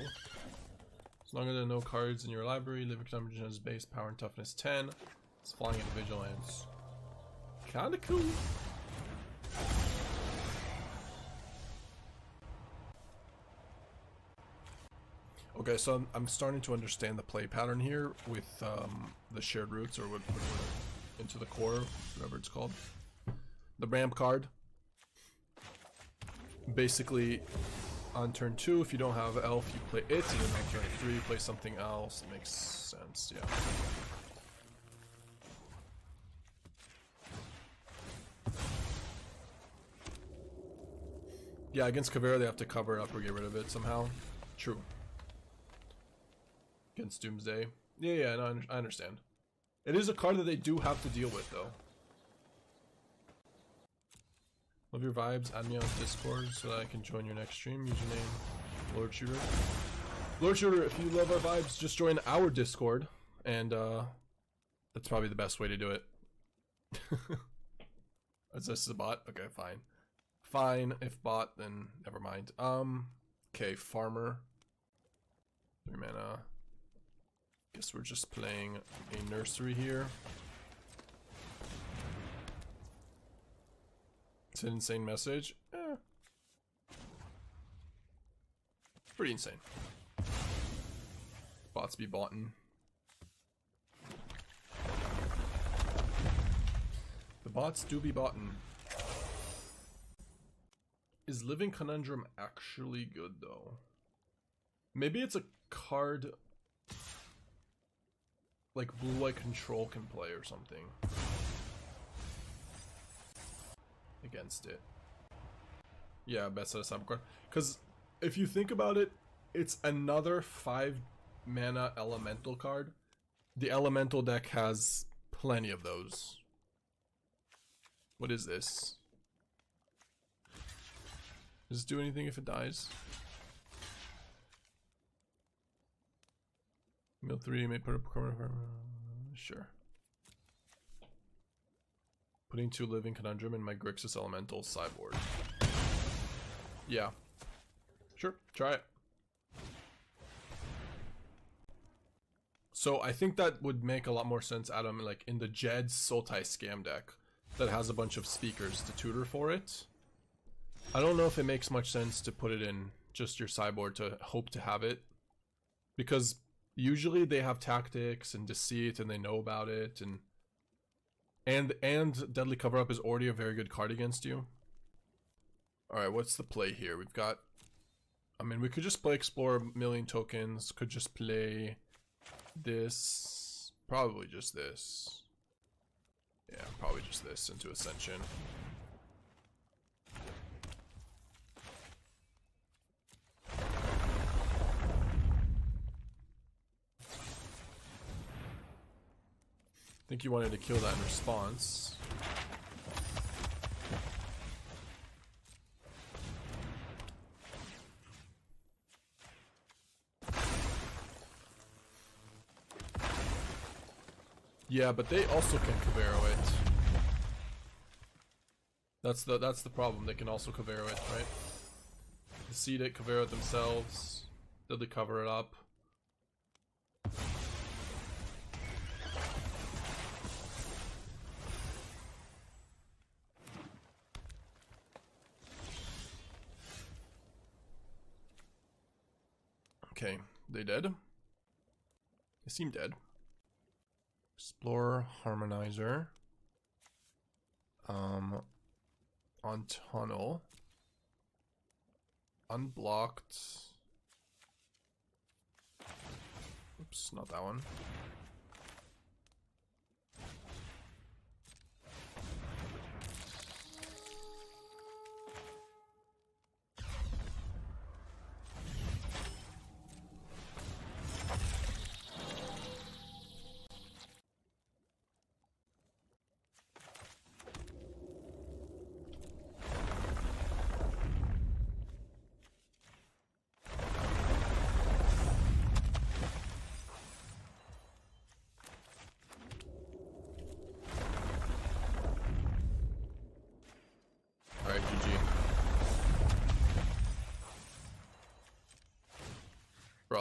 As long as there are no cards in your library, living conundrum has base power and toughness 10. It's flying into vigilance. Kinda cool. Okay, so I'm starting to understand the play pattern here with the shared roots, or what into the core, whatever it's called. The ramp card. Basically, on turn 2, if you don't have elf, you play it, and then on turn 3, you play something else. It makes sense, yeah. Yeah, against Kavera, they have to cover it up or get rid of it somehow. True. Against Doomsday. Yeah, no, I understand. It is a card that they do have to deal with, though. Love your vibes. Add me on Discord so that I can join your next stream. Username, Lord Shooter. Lord Shooter, if you love our vibes, just join our Discord. And, that's probably the best way to do it. Is this a bot? Okay, fine. Fine. If bot, then never mind. Okay, Farmer. 3 mana. Guess we're just playing a nursery here. It's an insane message. Pretty insane. Bots be boughten. The bots do be boughten. Is Living Conundrum actually good though? Maybe it's a card like blue-white control can play or something against it. Yeah, best set of sideboard card. Because if you think about it, it's another 5 mana elemental card. The elemental deck has plenty of those. What is this? Does this do anything if it dies? Mill 3 may put up sure. Putting 2 Living Conundrum in my Grixis Elemental sideboard. Yeah. Sure, try it. So I think that would make a lot more sense, Adam, like in the Jed's Sultai Scam deck that has a bunch of speakers to tutor for it. I don't know if it makes much sense to put it in just your sideboard to hope to have it, because usually they have tactics and deceit and they know about it, and Deadly Cover Up is already a very good card against you. Alright, what's the play here? We've got, I mean, we could just play Explore a million tokens, could just play this, probably just this. Yeah, probably just this into Ascension. I think you wanted to kill that in response. Yeah, but they also can Kavero it. That's the problem. They can also Kavero it, right? Deceive it, Kavero it themselves. Did they cover it up? Okay, they dead? They seem dead. Explore Harmonizer. On Tunnel. Unblocked. Oops, not that one.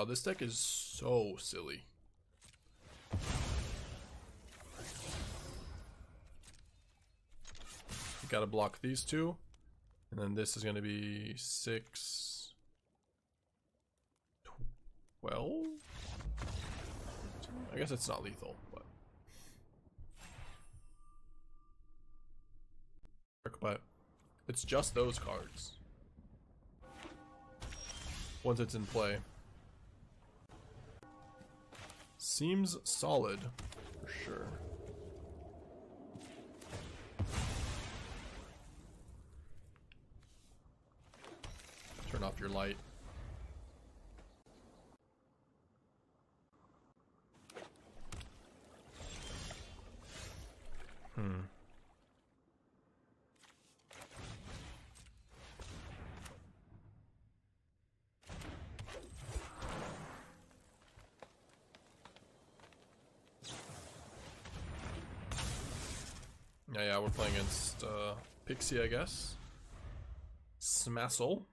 god, this deck is so silly. You gotta block these two. And then this is gonna be 6, 12? I guess it's not lethal, but it's just those cards once it's in play. Seems solid for sure. Turn off your light. Yeah, we're playing against Pixie, I guess. Smassle.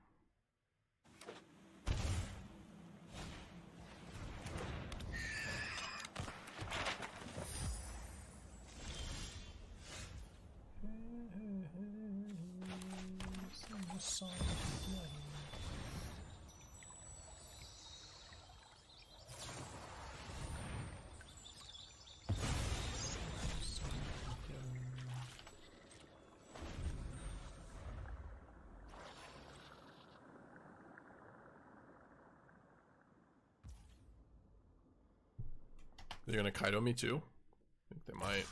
They're gonna Kaido me too? I think they might.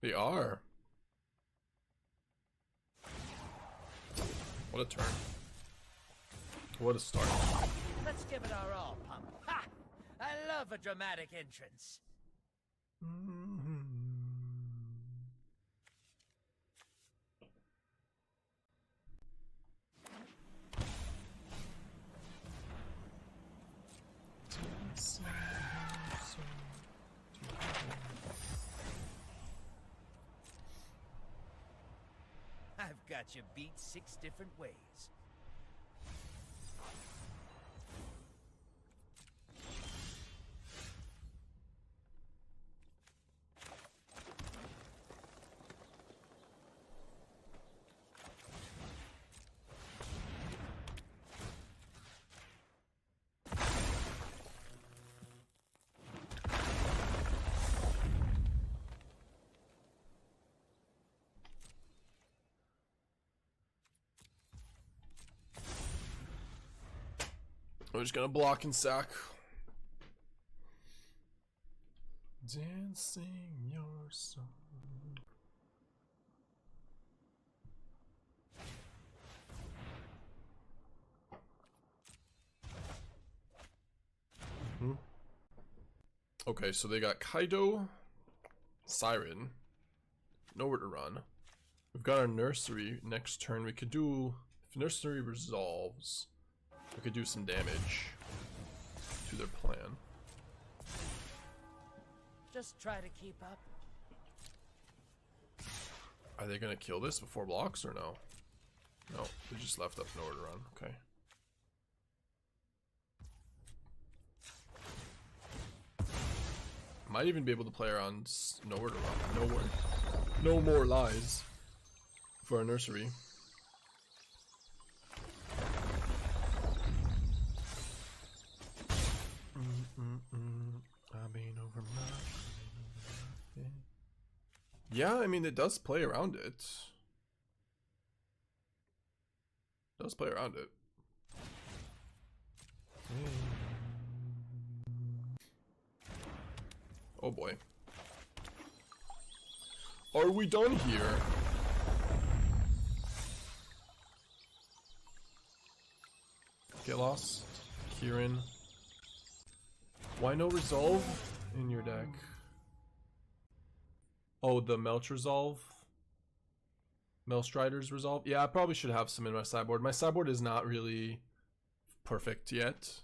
They are. What a turn. What a start. Let's give it our all, pump. Ha! I love a dramatic entrance. I've got you beat 6 different ways. I'm just gonna block and sack. Dancing your song. Okay, so they got Kaido, Siren, nowhere to run. We've got our Nursery next turn. We could do, if Nursery resolves, we could do some damage to their plan. Just try to keep up. Are they gonna kill this before blocks or no? No, they just left up nowhere to run. Okay. Might even be able to play around nowhere to run. Nowhere. No more lies for our Nursery. Yeah, I mean, it does play around it. Does play around it. Oh boy. Are we done here? Get lost. Kieran. Why no resolve in your deck? Oh, the Melch resolve? Melstrider's resolve? Yeah, I probably should have some in my sideboard. My sideboard is not really perfect yet.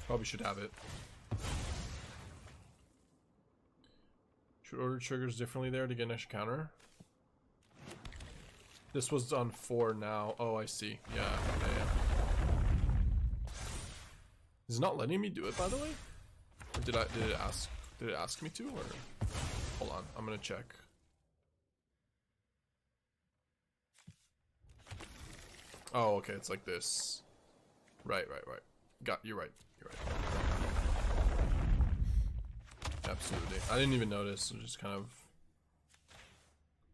Probably should have it. Order triggers differently there to get an extra counter. This was on 4 now. Oh, I see. Yeah. Is it not letting me do it, by the way? Or did it ask me to, or hold on, I'm gonna check. Oh, okay, it's like this. Right. You're right. Absolutely. I didn't even notice. I'm just kind of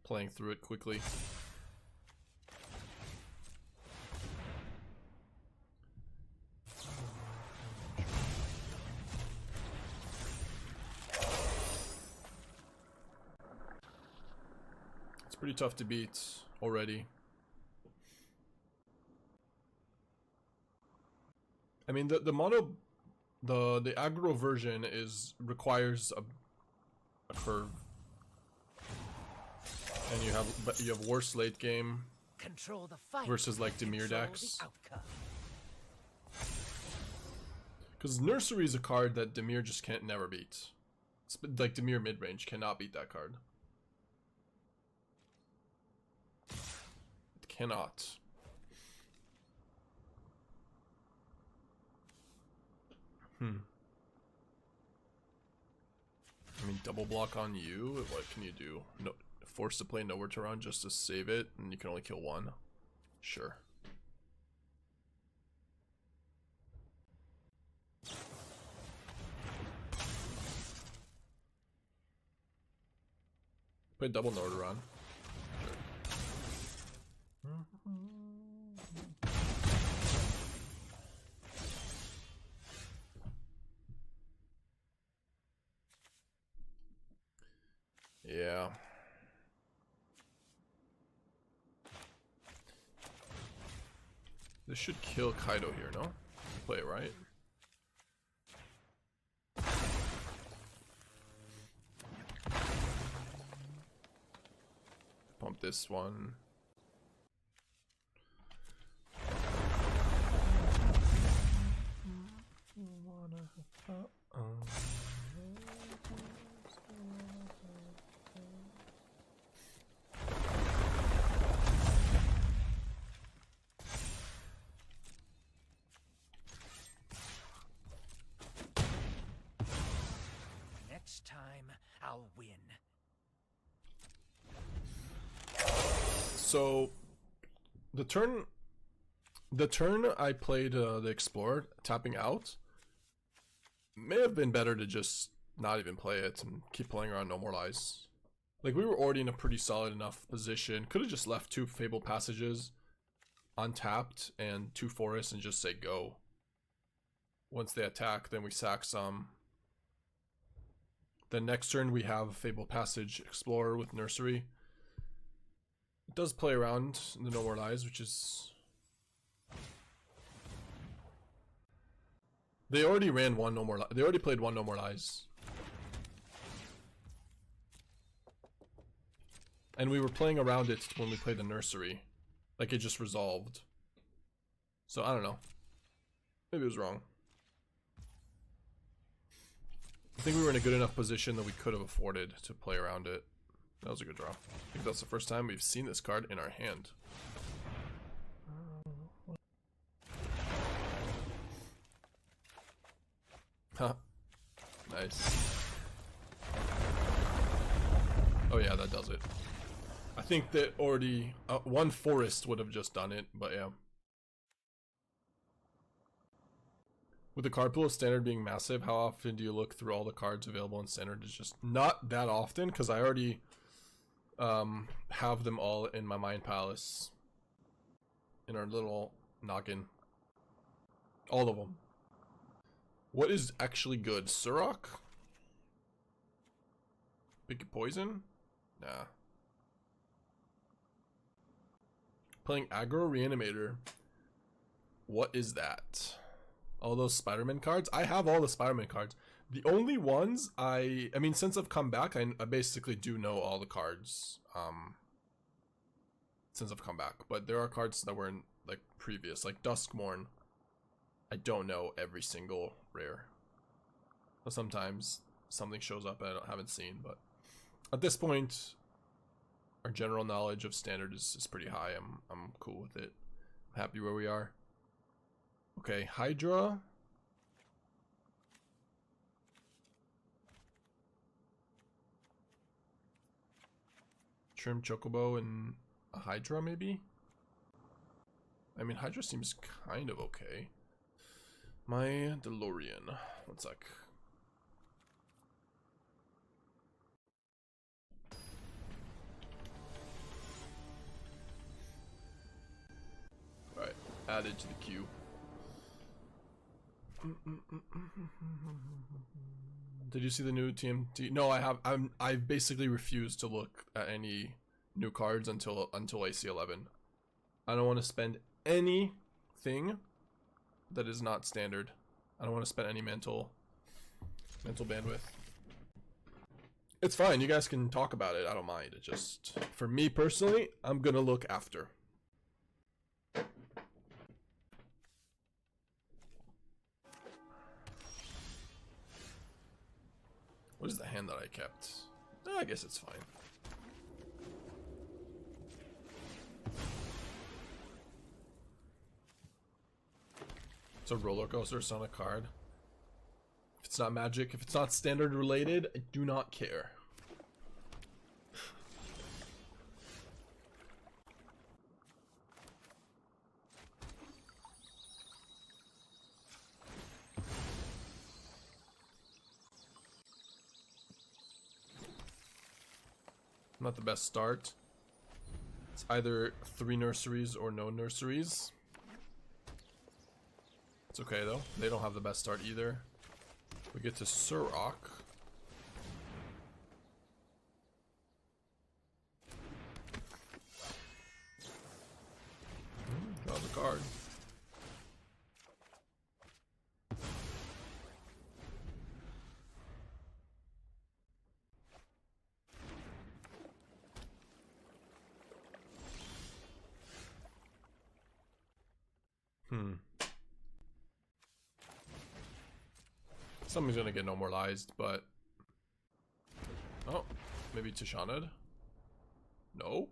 playing through it quickly. It's pretty tough to beat already. I mean, the aggro version requires a curve, and you have worse late game Control the fight versus like Dimir control decks. the outcome. Because Nursery is a card that Dimir just can't never beat. It's like Dimir midrange cannot beat that card. It cannot. I mean, double block on you? What can you do? No, force to play Nowhere to Run just to save it, and you can only kill one? Sure. Play double Nowhere to Run. Yeah. This should kill Kaido here, no? Play it right. Pump this one. Next time, I'll win. So, the turn I played the Explorer, tapping out, may have been better to just not even play it and keep playing around No More Lies. Like, we were already in a pretty solid enough position. Could have just left 2 Fabled Passages untapped and 2 forests and just say go. Once they attack, then we sack some. Then next turn we have Fabled Passage Explorer with Nursery. It does play around the No More Lies, which is... They already ran one No More Lies. They already played one No More Lies. And we were playing around it when we played the Nursery. Like, it just resolved. So, I don't know. Maybe it was wrong. I think we were in a good enough position that we could have afforded to play around it. That was a good draw. I think that's the first time we've seen this card in our hand. Huh. Nice. Oh yeah, that does it. I think that already... one forest would have just done it, but yeah. With the card pool standard being massive, how often do you look through all the cards available in standard? It's just not that often, because I already have them all in my Mind Palace. In our little noggin. All of them. What is actually good? Surrak? Big Poison? Nah. Playing Aggro Reanimator. What is that? All those Spider-Man cards? I have all the Spider-Man cards. The only ones I mean, since I've come back, I basically do know all the cards. Since I've come back. But there are cards that were in, like, previous. Like Duskmourn. I don't know every single rare. But sometimes something shows up I haven't seen, but... At this point, our general knowledge of standard is pretty high. I'm cool with it. I'm happy where we are. Okay, Hydra. Trim Chocobo and a Hydra, maybe? I mean, Hydra seems kind of okay. My DeLorean. One sec. Alright, added to the queue. Did you see the new TMT? No, I have. I've basically refused to look at any new cards until AC11. I don't want to spend anything that is not standard. I don't want to spend any mental bandwidth. It's fine. You guys can talk about it. I don't mind. It just, for me personally, I'm gonna look after. What is the hand that I kept? I guess it's fine. It's a roller coaster, it's not a card. If it's not magic, if it's not standard related, I do not care. Not the best start. It's either 3 nurseries or no nurseries. It's okay though. They don't have the best start either. We get to Surrak. Draw the card. Something's gonna get normalized, but oh, maybe Tishanad? No?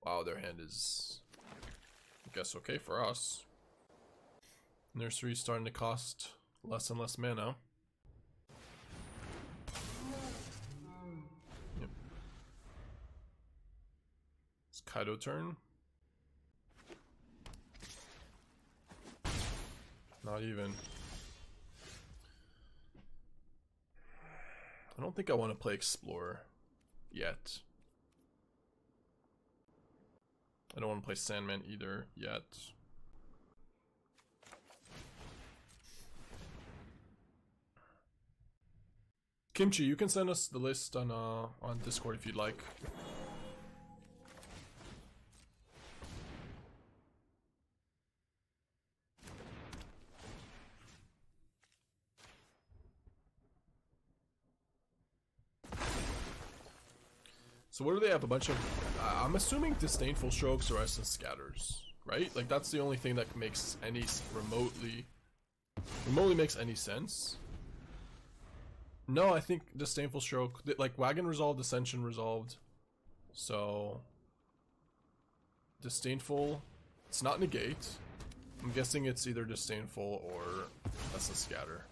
Wow, their hand is, I guess, okay for us. Nursery's starting to cost less and less mana. Yep. It's Kaido turn. Not even. I don't think I want to play Explorer yet. I don't want to play Sandman either yet. Kimchi, you can send us the list on Discord if you'd like. So what do they have? A bunch of, I'm assuming Disdainful Strokes or Essence Scatters, right? Like that's the only thing that makes any remotely makes any sense. No, I think Disdainful Stroke, like Wagon resolved, Ascension resolved. So Disdainful, it's not negate. I'm guessing it's either Disdainful or Essence Scatter.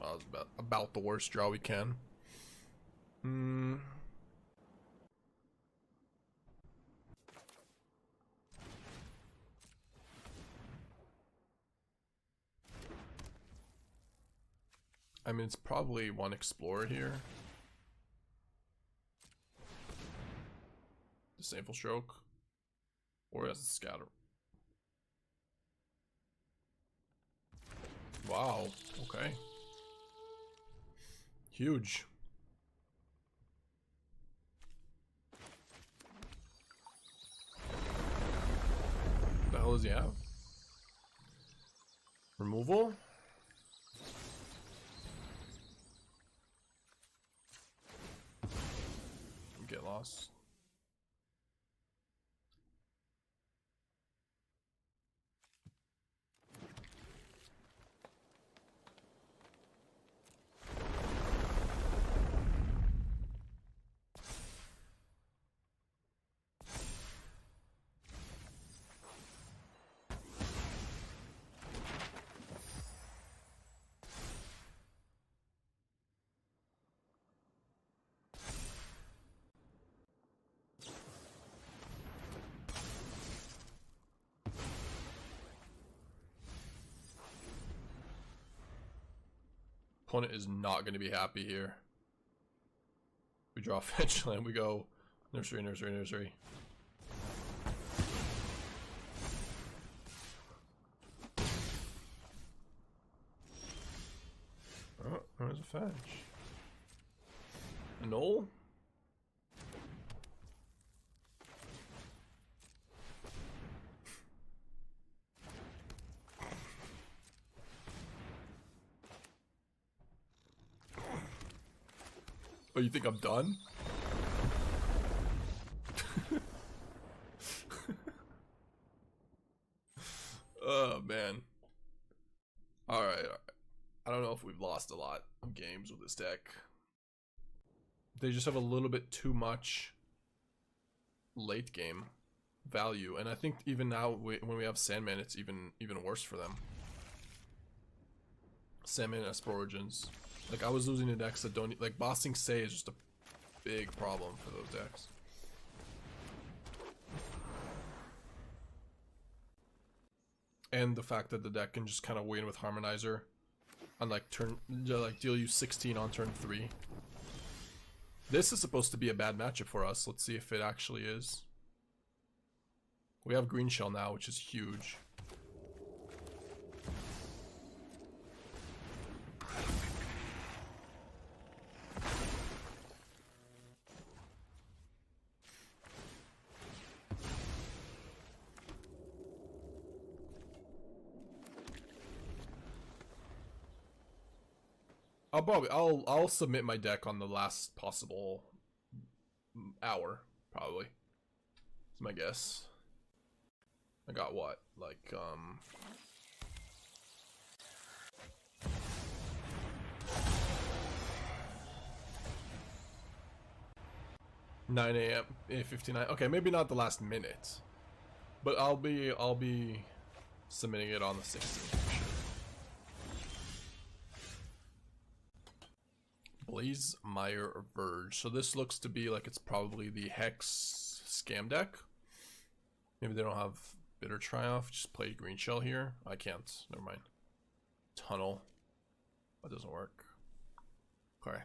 Well, it's about the worst draw we can. I mean, it's probably one Explorer here. Disdainful Stroke. Or as a Scatter. Wow, okay. Huge. What the hell does he have? Removal? get lost. Opponent is not going to be happy here. We draw fetch land, we go nursery, nursery, nursery. Oh, there's a fetch. A null? Oh, you think I'm done? Oh, man. Alright. I don't know if we've lost a lot of games with this deck. They just have a little bit too much late game value. And I think even now, when we have Sandman, it's even worse for them. Sandman and Esper Origins. Like, I was losing to decks that don't... Like, bossing Say is just a big problem for those decks. And the fact that the deck can just kind of win with Harmonizer on, like, deal you 16 on turn 3. This is supposed to be a bad matchup for us. Let's see if it actually is. We have Greenshell now, which is huge. I'll submit my deck on the last possible hour, probably. That's my guess. I got what? Like, 9 AM, 8:59. Okay, maybe not the last minute, but I'll be submitting it on the 16th for sure. Blaze Mire Verge. So this looks to be like it's probably the Hex scam deck. Maybe they don't have Bitter Triumph. Just play Greenshell here. I can't. Never mind. Tunnel. That doesn't work. Okay.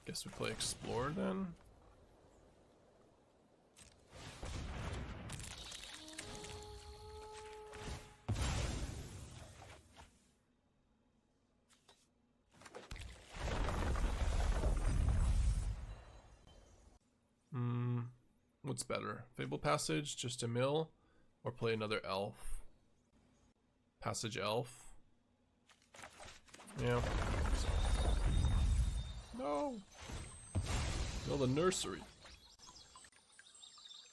Guess we play Explorer then. What's better? Fabled Passage, just a mill, or play another elf? Passage elf. Yeah. No. No, the nursery.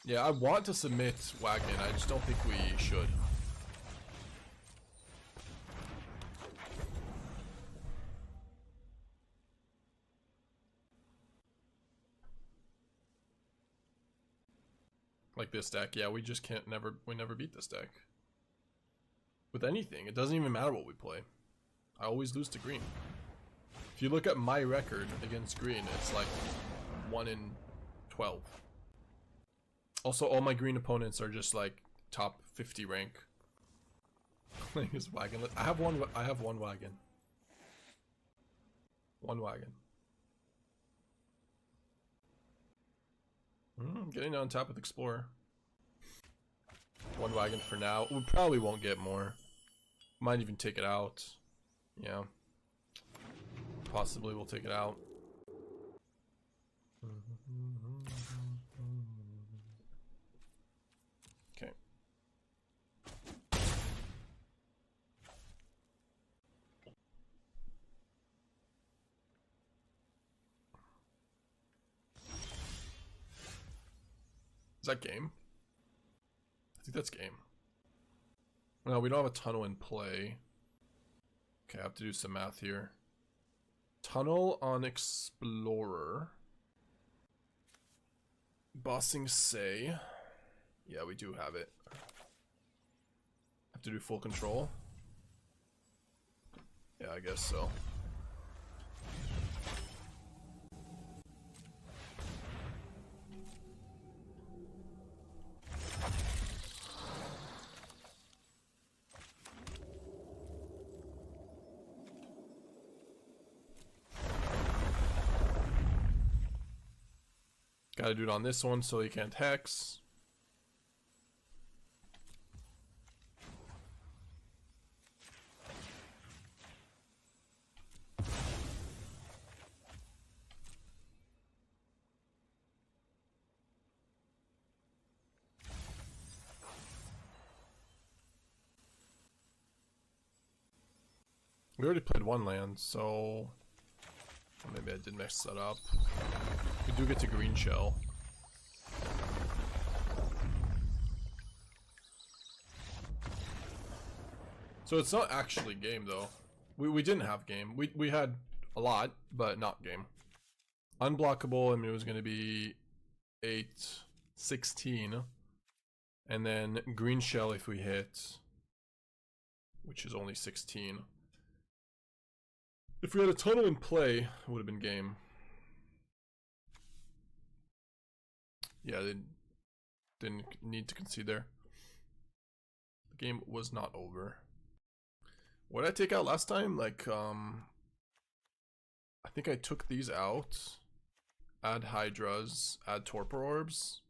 Yeah, I want to submit Wagon. I just don't think we should. Like this deck, yeah, we just can't we never beat this deck. With anything, it doesn't even matter what we play. I always lose to green. If you look at my record against green, it's like 1 in 12. Also, all my green opponents are just like top 50 rank. Playing his wagon. I have one wagon. One wagon. Getting on top with Explorer. One wagon for now. We probably won't get more. Might even take it out. Yeah. Possibly we'll take it out. Okay. Is that game? I think that's game. No, we don't have a tunnel in play. Okay, I have to do some math here. Tunnel on Explorer. Bossing Say. Yeah, we do have it. Have to do full control. Yeah, I guess so. Gotta do it on this one so he can't hex. We already played one land, so maybe I did mess that up. We do get to Greenshell. So it's not actually game though. We didn't have game. We had a lot, but not game. Unblockable, I mean it was gonna be 8-16. And then Greenshell if we hit, which is only 16. If we had a tunnel in play, it would have been game. Yeah, they didn't need to concede there. The game was not over. What did I take out last time? Like, I think I took these out. Add Hydras, add Torpor Orbs.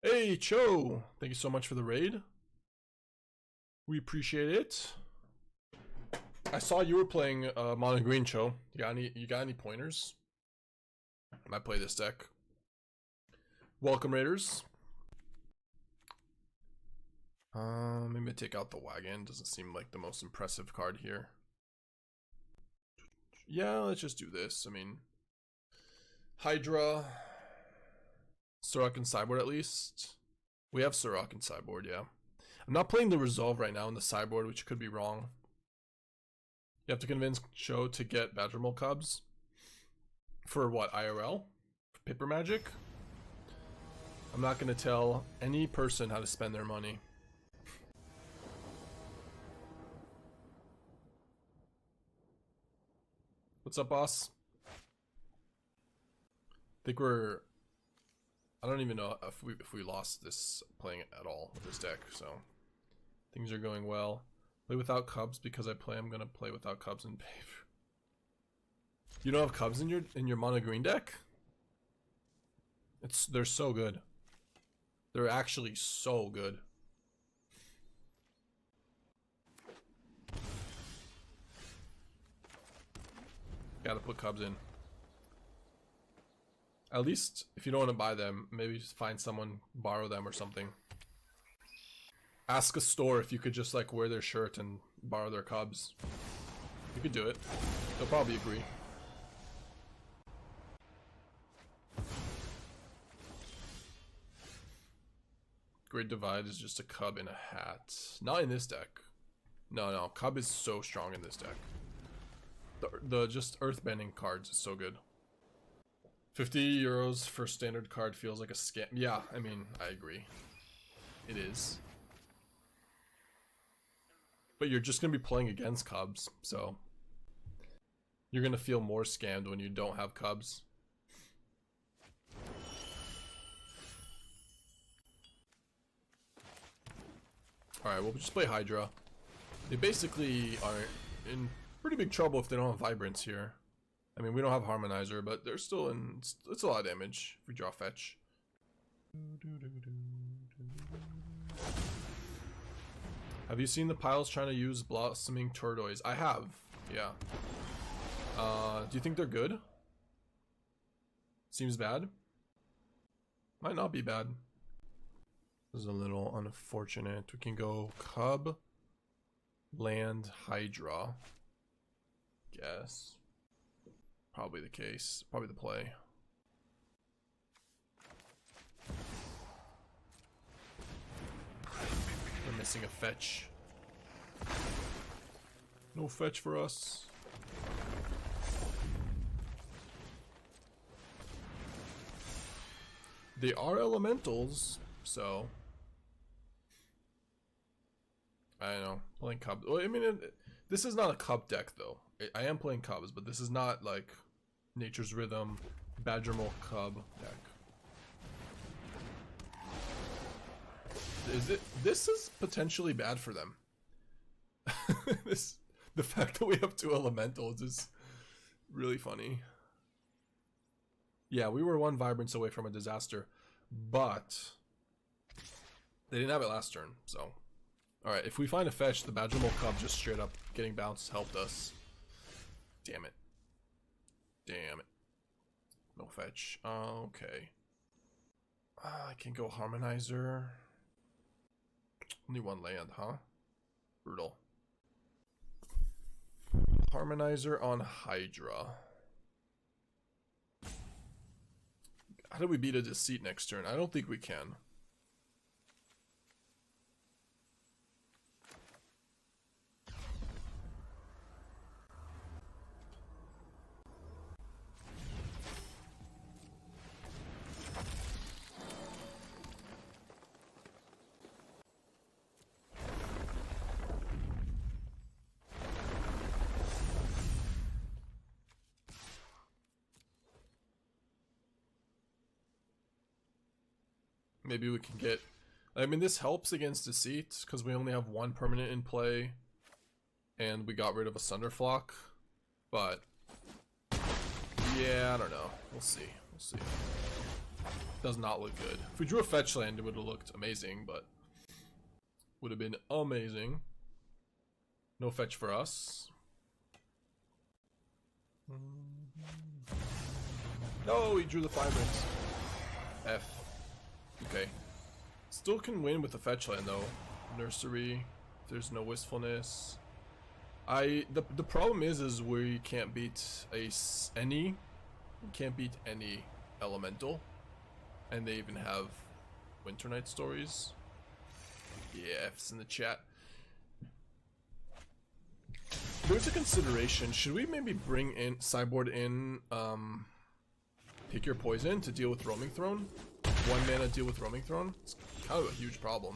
Hey, Cho! Thank you so much for the raid. We appreciate it. I saw you were playing Mono Green, Cho. You got any pointers? I might play this deck. Welcome, Raiders. Maybe take out the wagon. Doesn't seem like the most impressive card here. Yeah, let's just do this. I mean, Hydra, Surrak and Sideboard at least. We have Surrak and Sideboard, yeah. I'm not playing the Resolve right now in the Sideboard, which could be wrong. You have to convince Cho to get Badgermole Cubs. For what, IRL? For Paper Magic? I'm not going to tell any person how to spend their money. What's up, boss? I think I don't even know if we lost this playing it at all with this deck, so things are going well. Play without Cubs because I'm gonna play without Cubs in paper. You don't have Cubs in your mono green deck? They're so good. They're actually so good. Gotta put Cubs in. At least if you don't want to buy them, maybe just find someone, borrow them or something. Ask a store if you could just like wear their shirt and borrow their Cubs. You could do it. They'll probably agree. Great Divide is just a Cub in a hat. Not in this deck. No, Cub is so strong in this deck. The just earthbending cards is so good. 50 euros for standard card feels like a scam. Yeah, I mean, I agree. It is. But you're just going to be playing against Cubs, so you're going to feel more scammed when you don't have Cubs. Alright, we'll just play Hydra. They basically are in pretty big trouble if they don't have Vibrance here. I mean, we don't have Harmonizer, but they're still in... It's a lot of damage if we draw fetch. Have you seen the piles trying to use Blossoming Turtoise? I have, yeah. Do you think they're good? Seems bad. Might not be bad. This is a little unfortunate. We can go Cub, Land, Hydra. Guess. Probably the case. Probably the play. missing a fetch. No fetch for us. They are elementals, so I don't know. Playing Cubs. Well, I mean, this is not a Cub deck though. I am playing Cubs, but this is not like Nature's Rhythm, Badgermole Cub deck. This is potentially bad for them. The fact that we have 2 elementals is really funny. Yeah, we were 1 Vibrance away from a disaster, but they didn't have it last turn, so. Alright, if we find a fetch, the Badgermole Cub just straight up getting bounced helped us. Damn it. Damn it. No fetch. Okay. I can go Harmonizer. Only 1 land, huh? Brutal. Harmonizer on Hydra. How do we beat a Deceit next turn? I don't think we can. Maybe we can get... I mean, this helps against Deceit, because we only have 1 permanent in play, and we got rid of a Sunderflock, but... yeah, I don't know. We'll see. We'll see. Does not look good. If we drew a fetch land, it would have looked amazing, but... would have been amazing. No fetch for us. No, he drew the Vibrance. F. Okay. Still can win with the fetch land though. Nursery. There's no wistfulness. The problem is we can't beat any. We can't beat any elemental. And they even have Winter Night Stories. Yeah, F's in the chat. There's a consideration. Should we maybe bring in Sideboard in Pick Your Poison to deal with Roaming Throne? 1 mana deal with Roaming Throne? It's kind of a huge problem.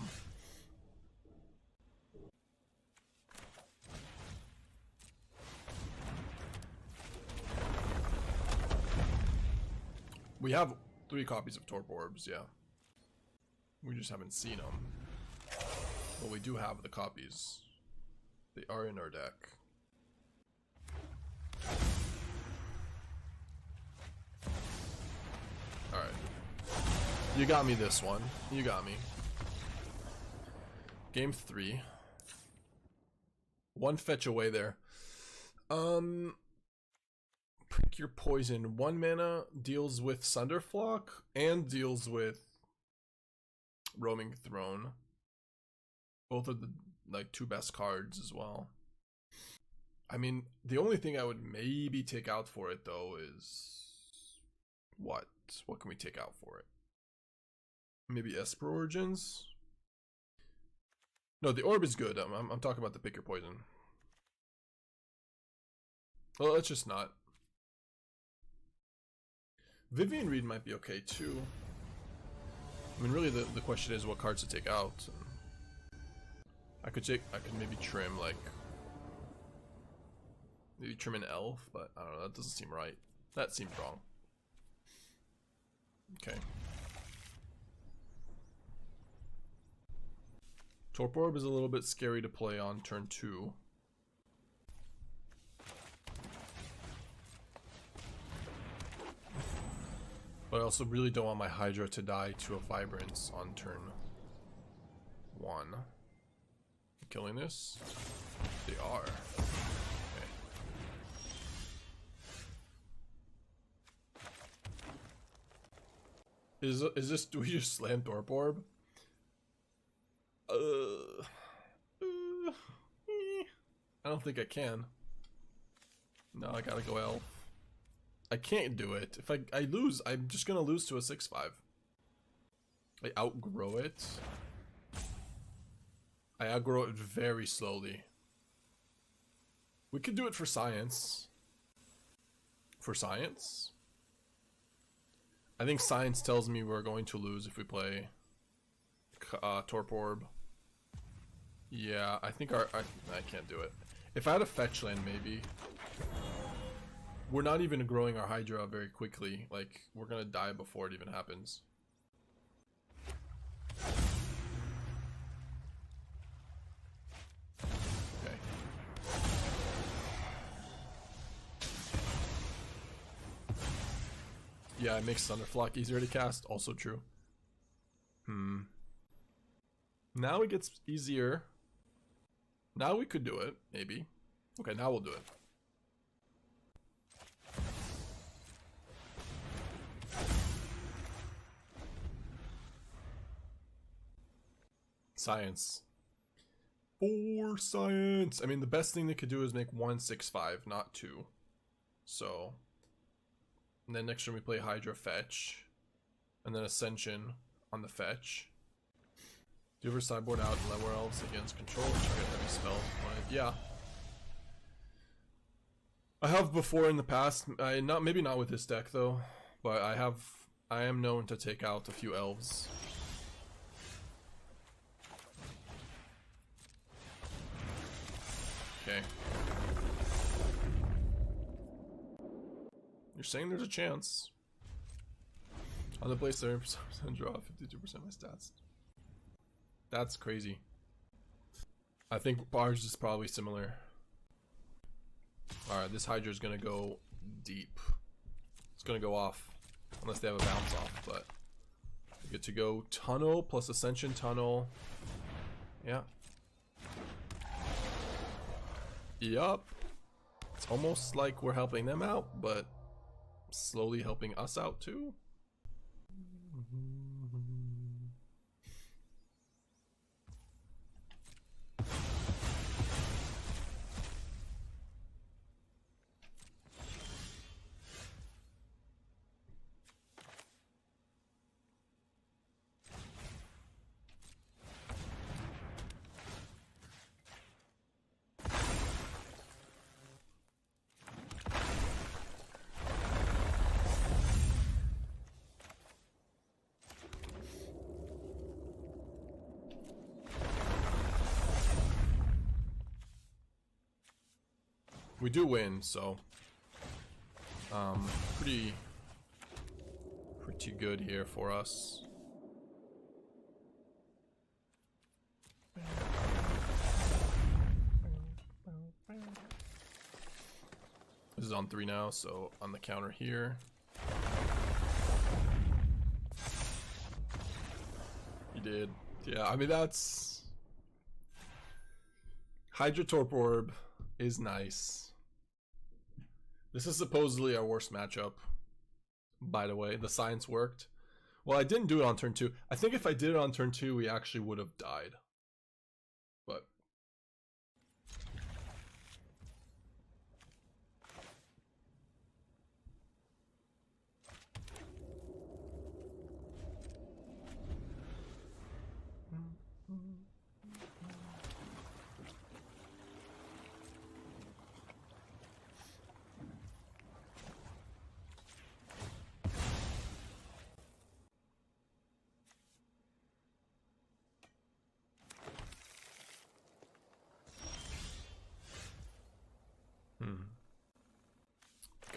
We have 3 copies of Torpor Orbs, yeah. We just haven't seen them. But we do have the copies. They are in our deck. Alright. You got me this one. You got me. Game 3. 1 fetch away there. Pick Your Poison. 1 mana deals with Sunderflock and deals with Roaming Throne. Both are the like 2 best cards as well. I mean, the only thing I would maybe take out for it though is what? What can we take out for it? Maybe Esper Origins? No, the orb is good. I'm talking about the Pick Your Poison. Well, let's just not. Vivien Reid might be okay too. I mean, really, the question is what cards to take out. I could maybe trim like maybe trim an elf, but I don't know. That doesn't seem right. That seems wrong. Okay. Torpor Orb is a little bit scary to play on turn 2. But I also really don't want my Hydra to die to a Vibrance on turn 1. Killing this? They are. Okay. Is this, do we just slam Torpor Orb? I don't think I can. No, I gotta go elf. I can't do it. If I lose, I'm just gonna lose to a 6/5. I outgrow it. I aggro it very slowly. We could do it for science. For science? I think science tells me we're going to lose if we play Torpor Orb. Yeah, I think I can't do it. If I had a fetch land, maybe. We're not even growing our Hydra very quickly. Like, we're gonna die before it even happens. Okay. Yeah, it makes Thunderflock easier to cast. Also true. Now it gets easier. Now we could do it, maybe. Okay, now we'll do it. Science. For science. I mean, the best thing they could do is make 1/6/5, not 2. So, and then next turn we play Hydra fetch, and then Ascension on the fetch. Do you ever sideboard out Llanowar Elves against control? Target heavy spell. Yeah, I have before in the past. Maybe not with this deck though, but I am known to take out a few elves. Okay. You're saying there's a chance. On the place there, 70% draw, 52% my stats. That's crazy. I think ours is probably similar. Alright, this Hydra is gonna go deep. It's gonna go off. Unless they have a bounce off, but we get to go tunnel plus Ascension tunnel. Yeah. Yup. It's almost like we're helping them out, but slowly helping us out too. We do win, so pretty good here for us. This is on 3 now, so on the counter here. You did. Yeah, I mean that's Hydra Torpor Orb is nice. This is supposedly our worst matchup. By the way, the science worked. Well, I didn't do it on turn 2. I think if I did it on turn 2, we actually would have died. But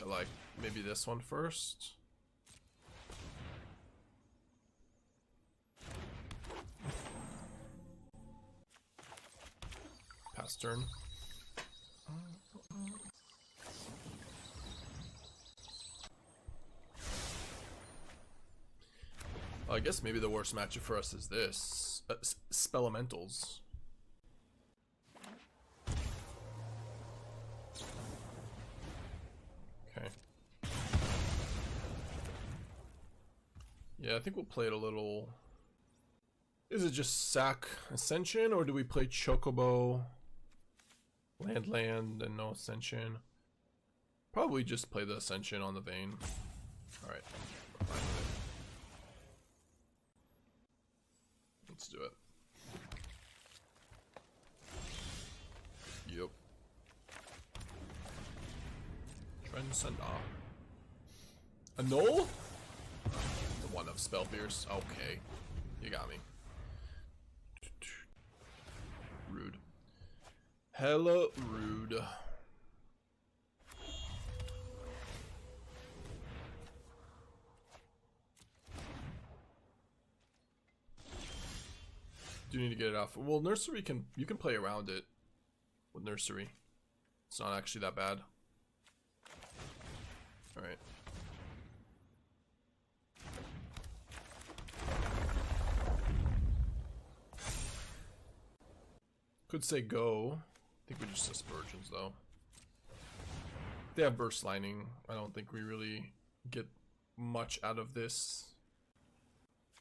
like maybe this one first. Pass turn. I guess maybe the worst matchup for us is this. Spelementals. Yeah, I think we'll play it a little. Is it just sack Ascension, or do we play Chocobo, land, and no Ascension? Probably just play the Ascension on the vein. Alright, we're fine with it. Let's do it. send off. A null? The one of Spell Pierce. Okay. You got me. Rude. Hella rude. Do need to get it off. Well, Nursery you can play around it with Nursery. It's not actually that bad. Alright. Could say go. I think we just Esper Origins though. They have Burst Lining. I don't think we really get much out of this.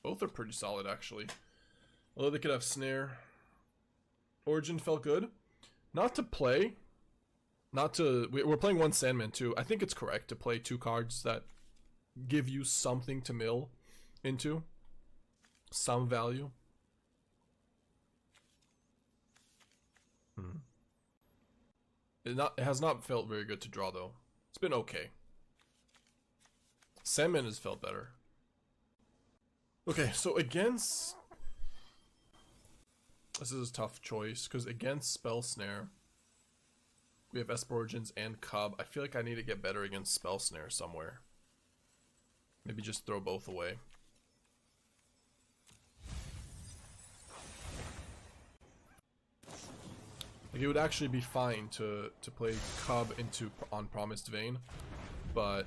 Both are pretty solid actually. Although they could have Snare. Origin felt good. Not to play. We're playing one Sandman too. I think it's correct to play 2 cards that give you something to mill into. Some value. It has not felt very good to draw though. It's been okay. Sandman has felt better. Okay, so against... This is a tough choice, because against Spell Snare, we have Esper Origins and Cub. I feel like I need to get better against Spell Snare somewhere. Maybe just throw both away. Like it would actually be fine to play Cub into on Promised Vein, but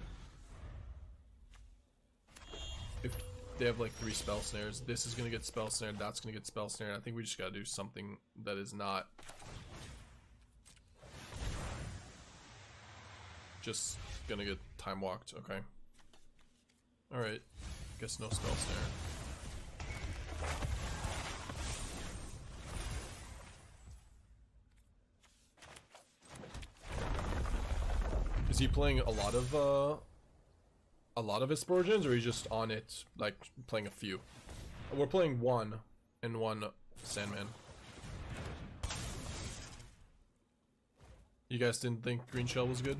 if they have like 3 Spell Snares, this is gonna get Spell Snared, that's gonna get Spell Snared. I think we just gotta do something that is not just gonna get Time Walked. Okay. Alright. Guess no Spell Snare. Is he playing a lot of Esper Origins, or are you just on it, like playing a few? We're playing 1 and 1 Sandman. You guys didn't think Greenshell was good?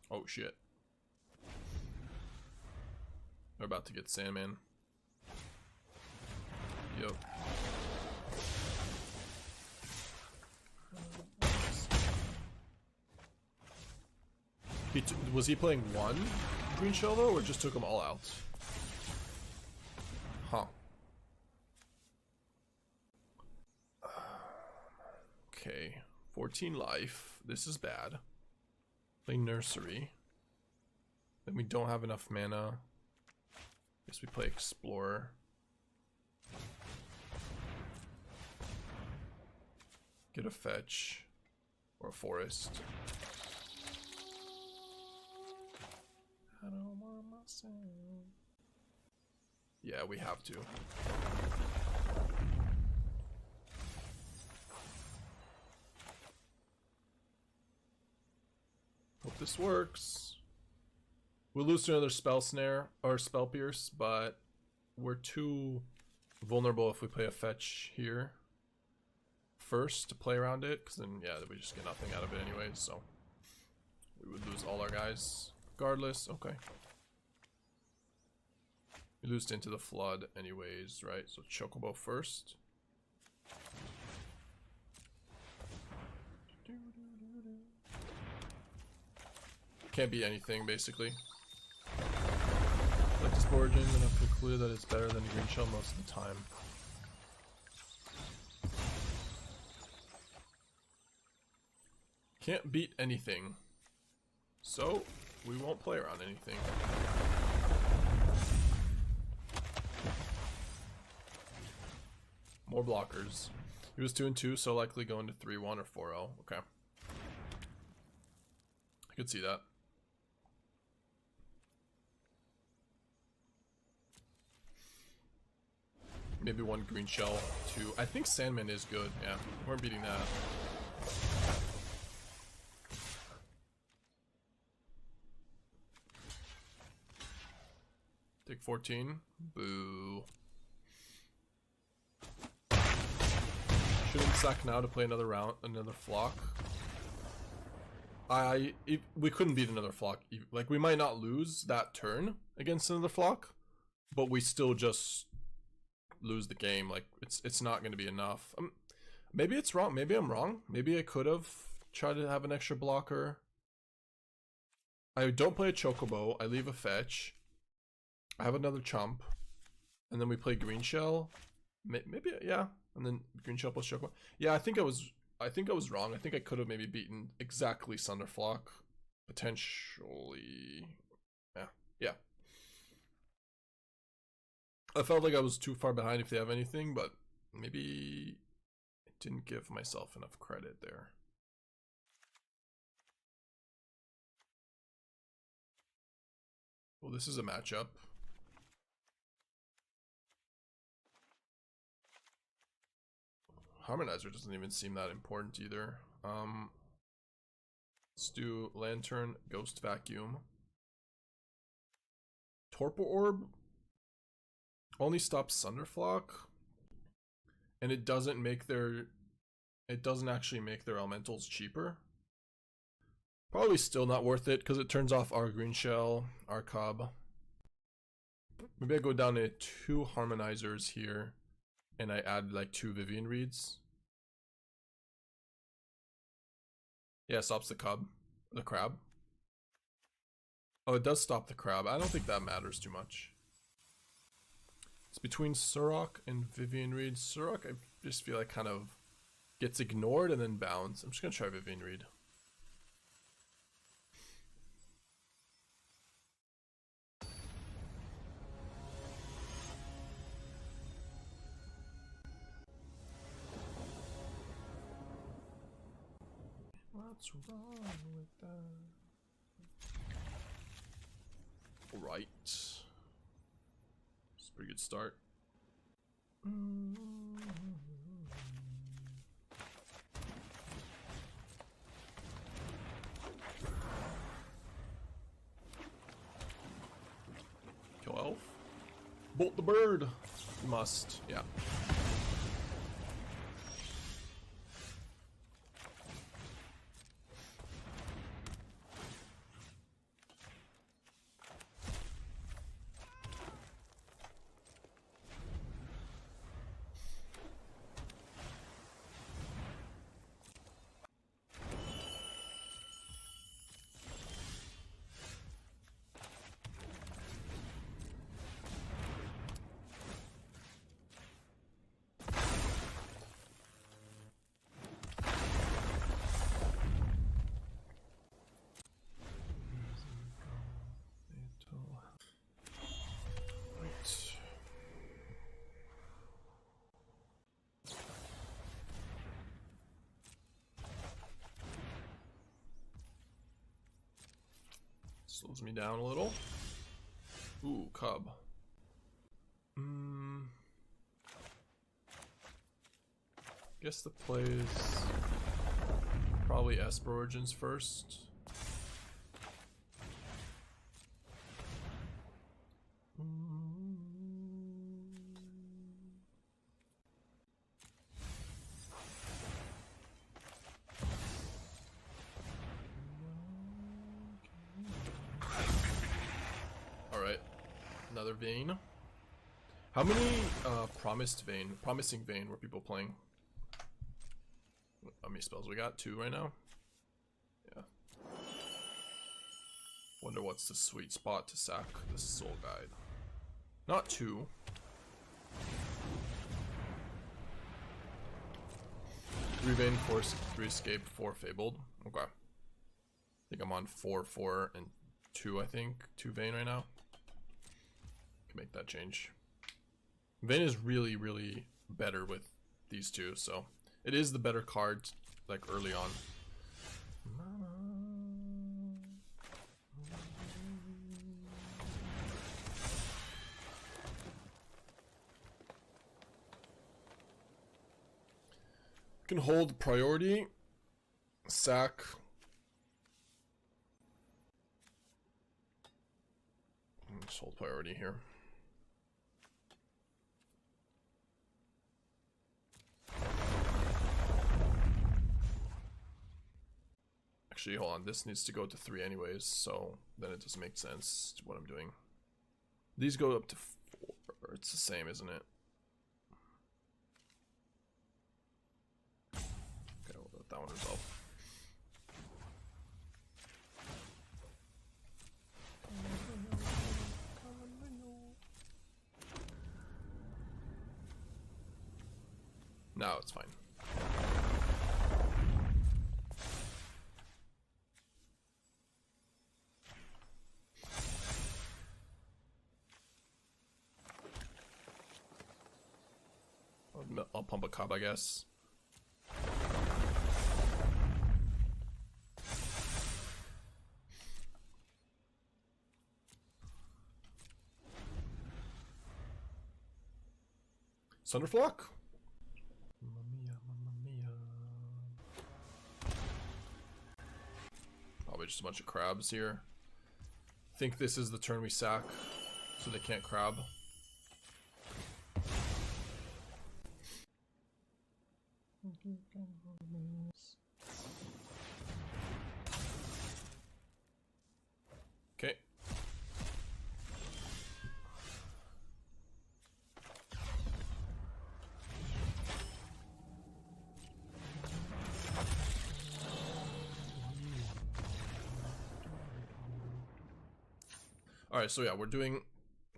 Oh shit. We're about to get Sandman. Yup. Was he playing 1 Greenshell though, or just took them all out? Huh. Okay. 14 life. This is bad. Play Nursery. Then we don't have enough mana. Guess we play Explorer. Get a fetch. Or a forest. I don't want myself. Yeah, we have to. Hope this works. We'll lose to another Spell Snare or Spell Pierce, but we're too vulnerable if we play a fetch here first to play around it, because then yeah, we just get nothing out of it anyways, so we would lose all our guys. Regardless, okay. We lose into the Flood anyways, right? So Chocobo first. Can't be anything, basically. Like this Origin, and I've concluded that it's better than Greenshell most of the time. Can't beat anything. So we won't play around anything. More blockers. He was 2-2, so likely going to 3-1 or 4-0. Okay. I could see that. Maybe 1 Greenshell, 2. I think Sandman is good. Yeah, we're beating that. Take 14. Boo. Shouldn't sack now to play another round, another flock. we couldn't beat another flock. Like, we might not lose that turn against another flock, but we still just lose the game. Like, it's not going to be enough. Maybe it's wrong. Maybe I'm wrong. Maybe I could have tried to have an extra blocker. I don't play a Chocobo. I leave a fetch. I have another chump, and then we play Greenshell. Maybe, yeah. And then Greenshell plus Chocobo. Yeah, I think I was wrong. I think I could have maybe beaten exactly Sunderflock. Potentially. Yeah. I felt like I was too far behind if they have anything, but maybe I didn't give myself enough credit there. Well, this is a matchup. Harmonizer doesn't even seem that important either. Let's do Lantern, Ghost Vacuum. Torpor Orb only stops Sunderflock, and it doesn't actually make their elementals cheaper. Probably still not worth it because it turns off our Greenshell, our Cub. Maybe I go down to 2 Harmonizers here, and I add like 2 Vivien Reids. Yeah, it stops the crab. Oh, it does stop the crab. I don't think that matters too much. It's between Surrak and Vivien Reid. Surrak, I just feel like kind of gets ignored and then bounds. I'm just gonna try Vivien Reid. What's wrong with that? Alright. It's a pretty good start. Kill elf. Bolt the bird. Must, yeah. Slows me down a little. Ooh, Cub. Guess the play is probably Esper Origins first. Another Vayne. How many promising Vayne were people playing? How many spells we got? 2 right now? Yeah. Wonder what's the sweet spot to sack this Soul Guide. Not 2. Three Vayne, 3 escape, 4 Fabled. Okay. I think I'm on 4, 4, and 2, I think. 2 Vayne right now. Make that change. Vayne is really, really better with these two, so it is the better card, like early on. Can hold priority, sack. Just hold priority here. actually, hold on. This needs to go to 3 anyways, so then it doesn't make sense to what I'm doing. These go up to 4. It's the same, isn't it? Okay, we'll let that one resolve. Now it's fine. I'll pump a Cub, I guess. Thunderflock? Mamma mia, mamma mia. Probably just a bunch of crabs here. I think this is the turn we sack, so they can't crab. Okay. Alright, so yeah, we're doing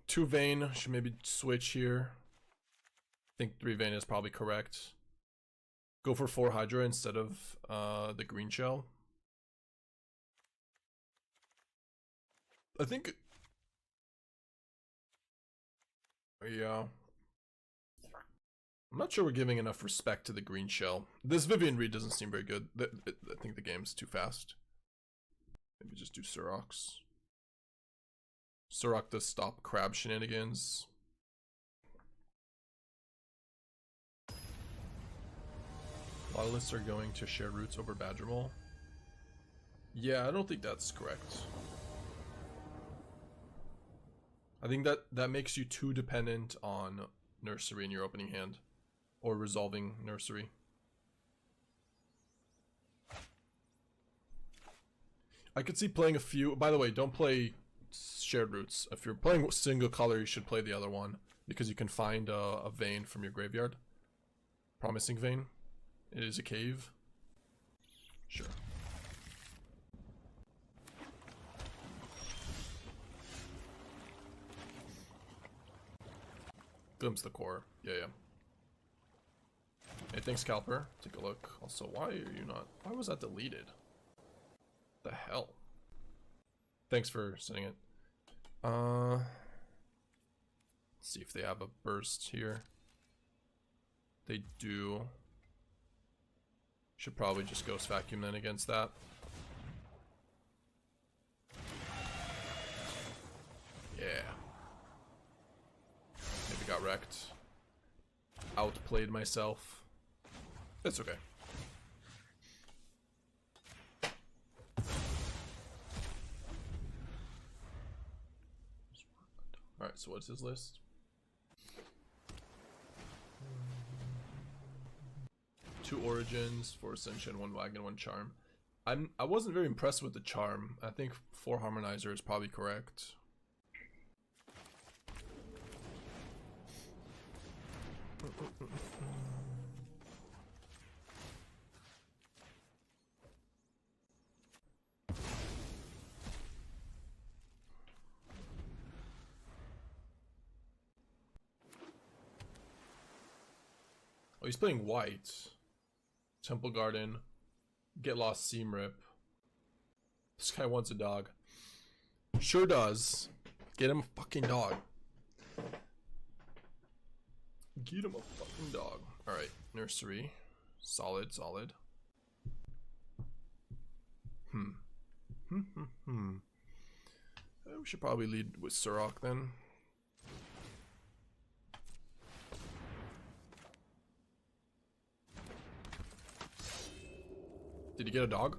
2 Vayne. Should maybe switch here. I think 3 Vayne is probably correct. Go for 4 Hydra instead of the Greenshell. I think... yeah. I'm not sure we're giving enough respect to the Greenshell. This Vivien Reid doesn't seem very good. I think the game's too fast. Maybe just do Surraks. Surrak does stop crab shenanigans. A lot of lists are going to share roots over Badgermole. Yeah, I don't think that's correct. I think that makes you too dependent on Nursery in your opening hand. Or resolving Nursery. I could see playing a few... By the way, don't play shared roots. If you're playing single color, you should play the other one. Because you can find a Vayne from your graveyard. Promising Vayne. It is a cave. Sure. Glimpse the core. Yeah. Hey, thanks, Calper. Take a look. Also, why are you not... Why was that deleted? The hell? Thanks for sending it. Let's see if they have a burst here. They do. Should probably just Ghost Vacuum then against that. Yeah. Maybe got wrecked. Outplayed myself. It's okay. Alright, so what's his list? Two Origins, 4 Ascension, 1 Wagon, 1 Charm. I wasn't very impressed with the Charm. I think 4 Harmonizer is probably correct. Oh, he's playing white. Temple Garden. Get Lost Seam Rip. This guy wants a dog. Sure does. Get him a fucking dog. Get him a fucking dog. Alright, Nursery. Solid. We should probably lead with Surrak then. Did he get a dog?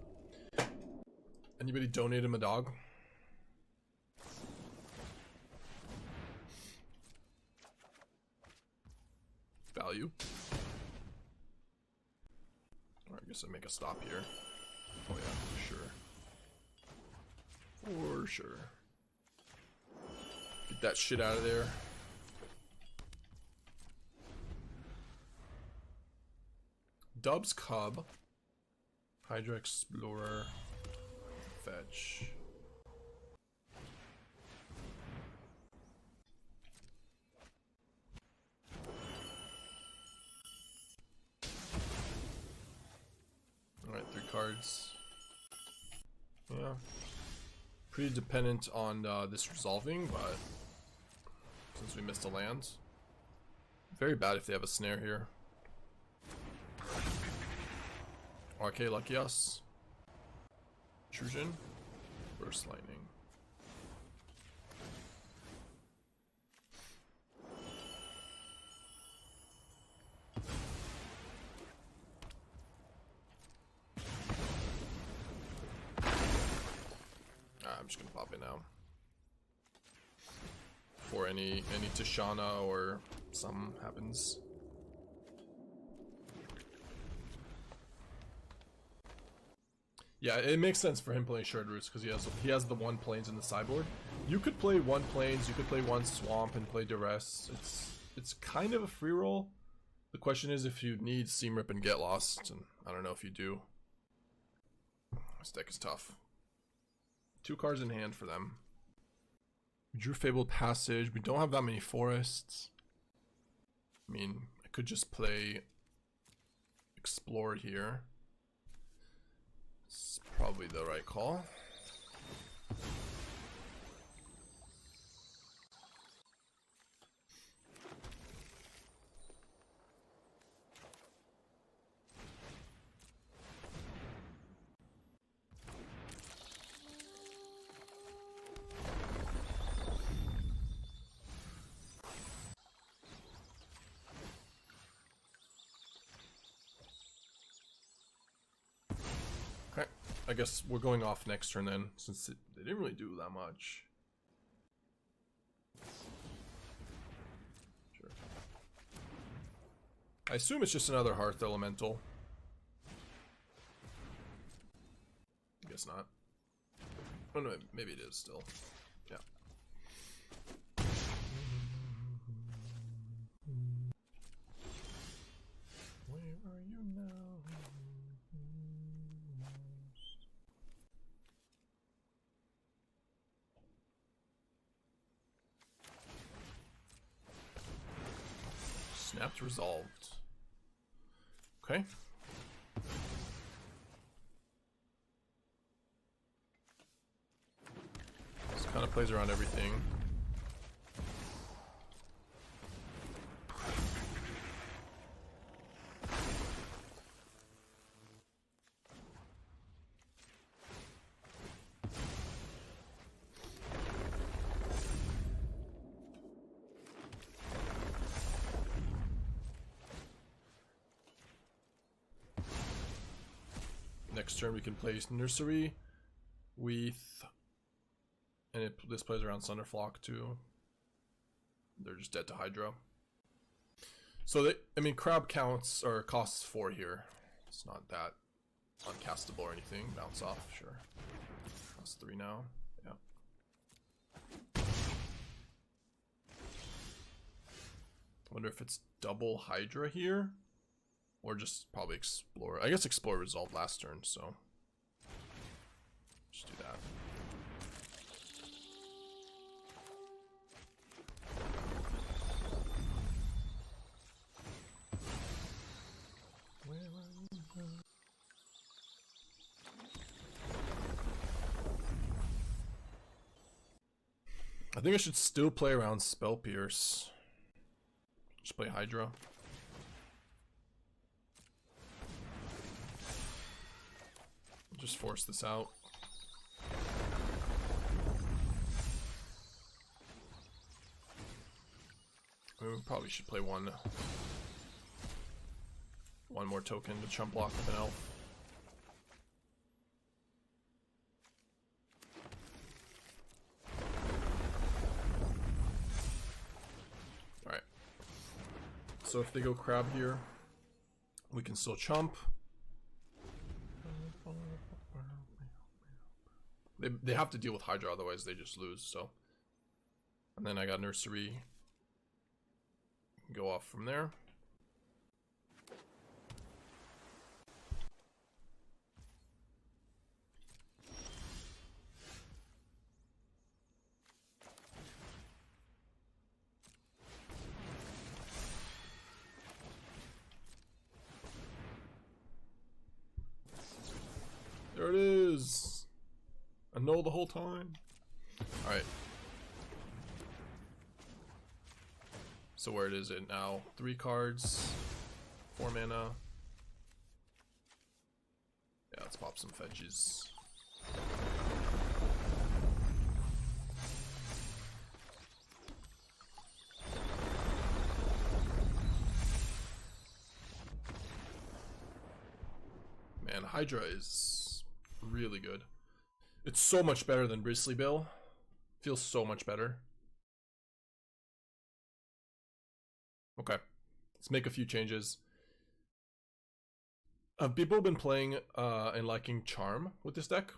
Anybody donate him a dog? Value. Alright, I guess I make a stop here. Oh yeah, for sure. For sure. Get that shit out of there. Dub's Cub. Hydra Explorer. Fetch. Alright, 3 cards. Yeah. Pretty dependent on this resolving, but since we missed a land. Very bad if they have a snare here. RK, lucky us. Intrusion. Burst lightning. I'm just gonna pop it now. Before any Tishana or something happens. Yeah, it makes sense for him playing Shard Roots because he has the 1 plains in the sideboard. You could play 1 plains, you could play 1 swamp and play Duress. It's kind of a free roll. The question is if you need Seam Rip and Get Lost, and I don't know if you do. This deck is tough. 2 cards in hand for them. We drew Fabled Passage. We don't have that many forests. I mean, I could just play Explore here. It's probably the right call. I guess we're going off next turn then, since they didn't really do that much. Sure. I assume it's just another Hearth Elemental. I guess not. Oh no, maybe it is still. Yeah. Where are you now? Snapped resolved. Okay. This kind of plays around everything. Next turn we can play Nursery with, and this plays around Sunderflock too. They're just dead to Hydra. So I mean, Crab counts or costs 4 here. It's not that uncastable or anything. Bounce off, sure. Costs 3 now. Yeah. Wonder if it's double Hydra here. Or just probably Explore. I guess Explore resolved last turn, so just do that. Where are you? I think I should still play around Spell Pierce. Just play Hydra. Just force this out. We probably should play one more token to chump block with an elf. Alright. So if they go crab here, we can still chump. They have to deal with Hydra, otherwise they just lose. So, and then I got Nursery. Go off from there. There it is. I know the whole time. All right. So where is it now? 3 cards, 4 mana. Yeah, let's pop some fetches. Man, Hydra is really good. It's so much better than Bristly Bill. Feels so much better. Okay, let's make a few changes. People have been playing and liking Charm with this deck.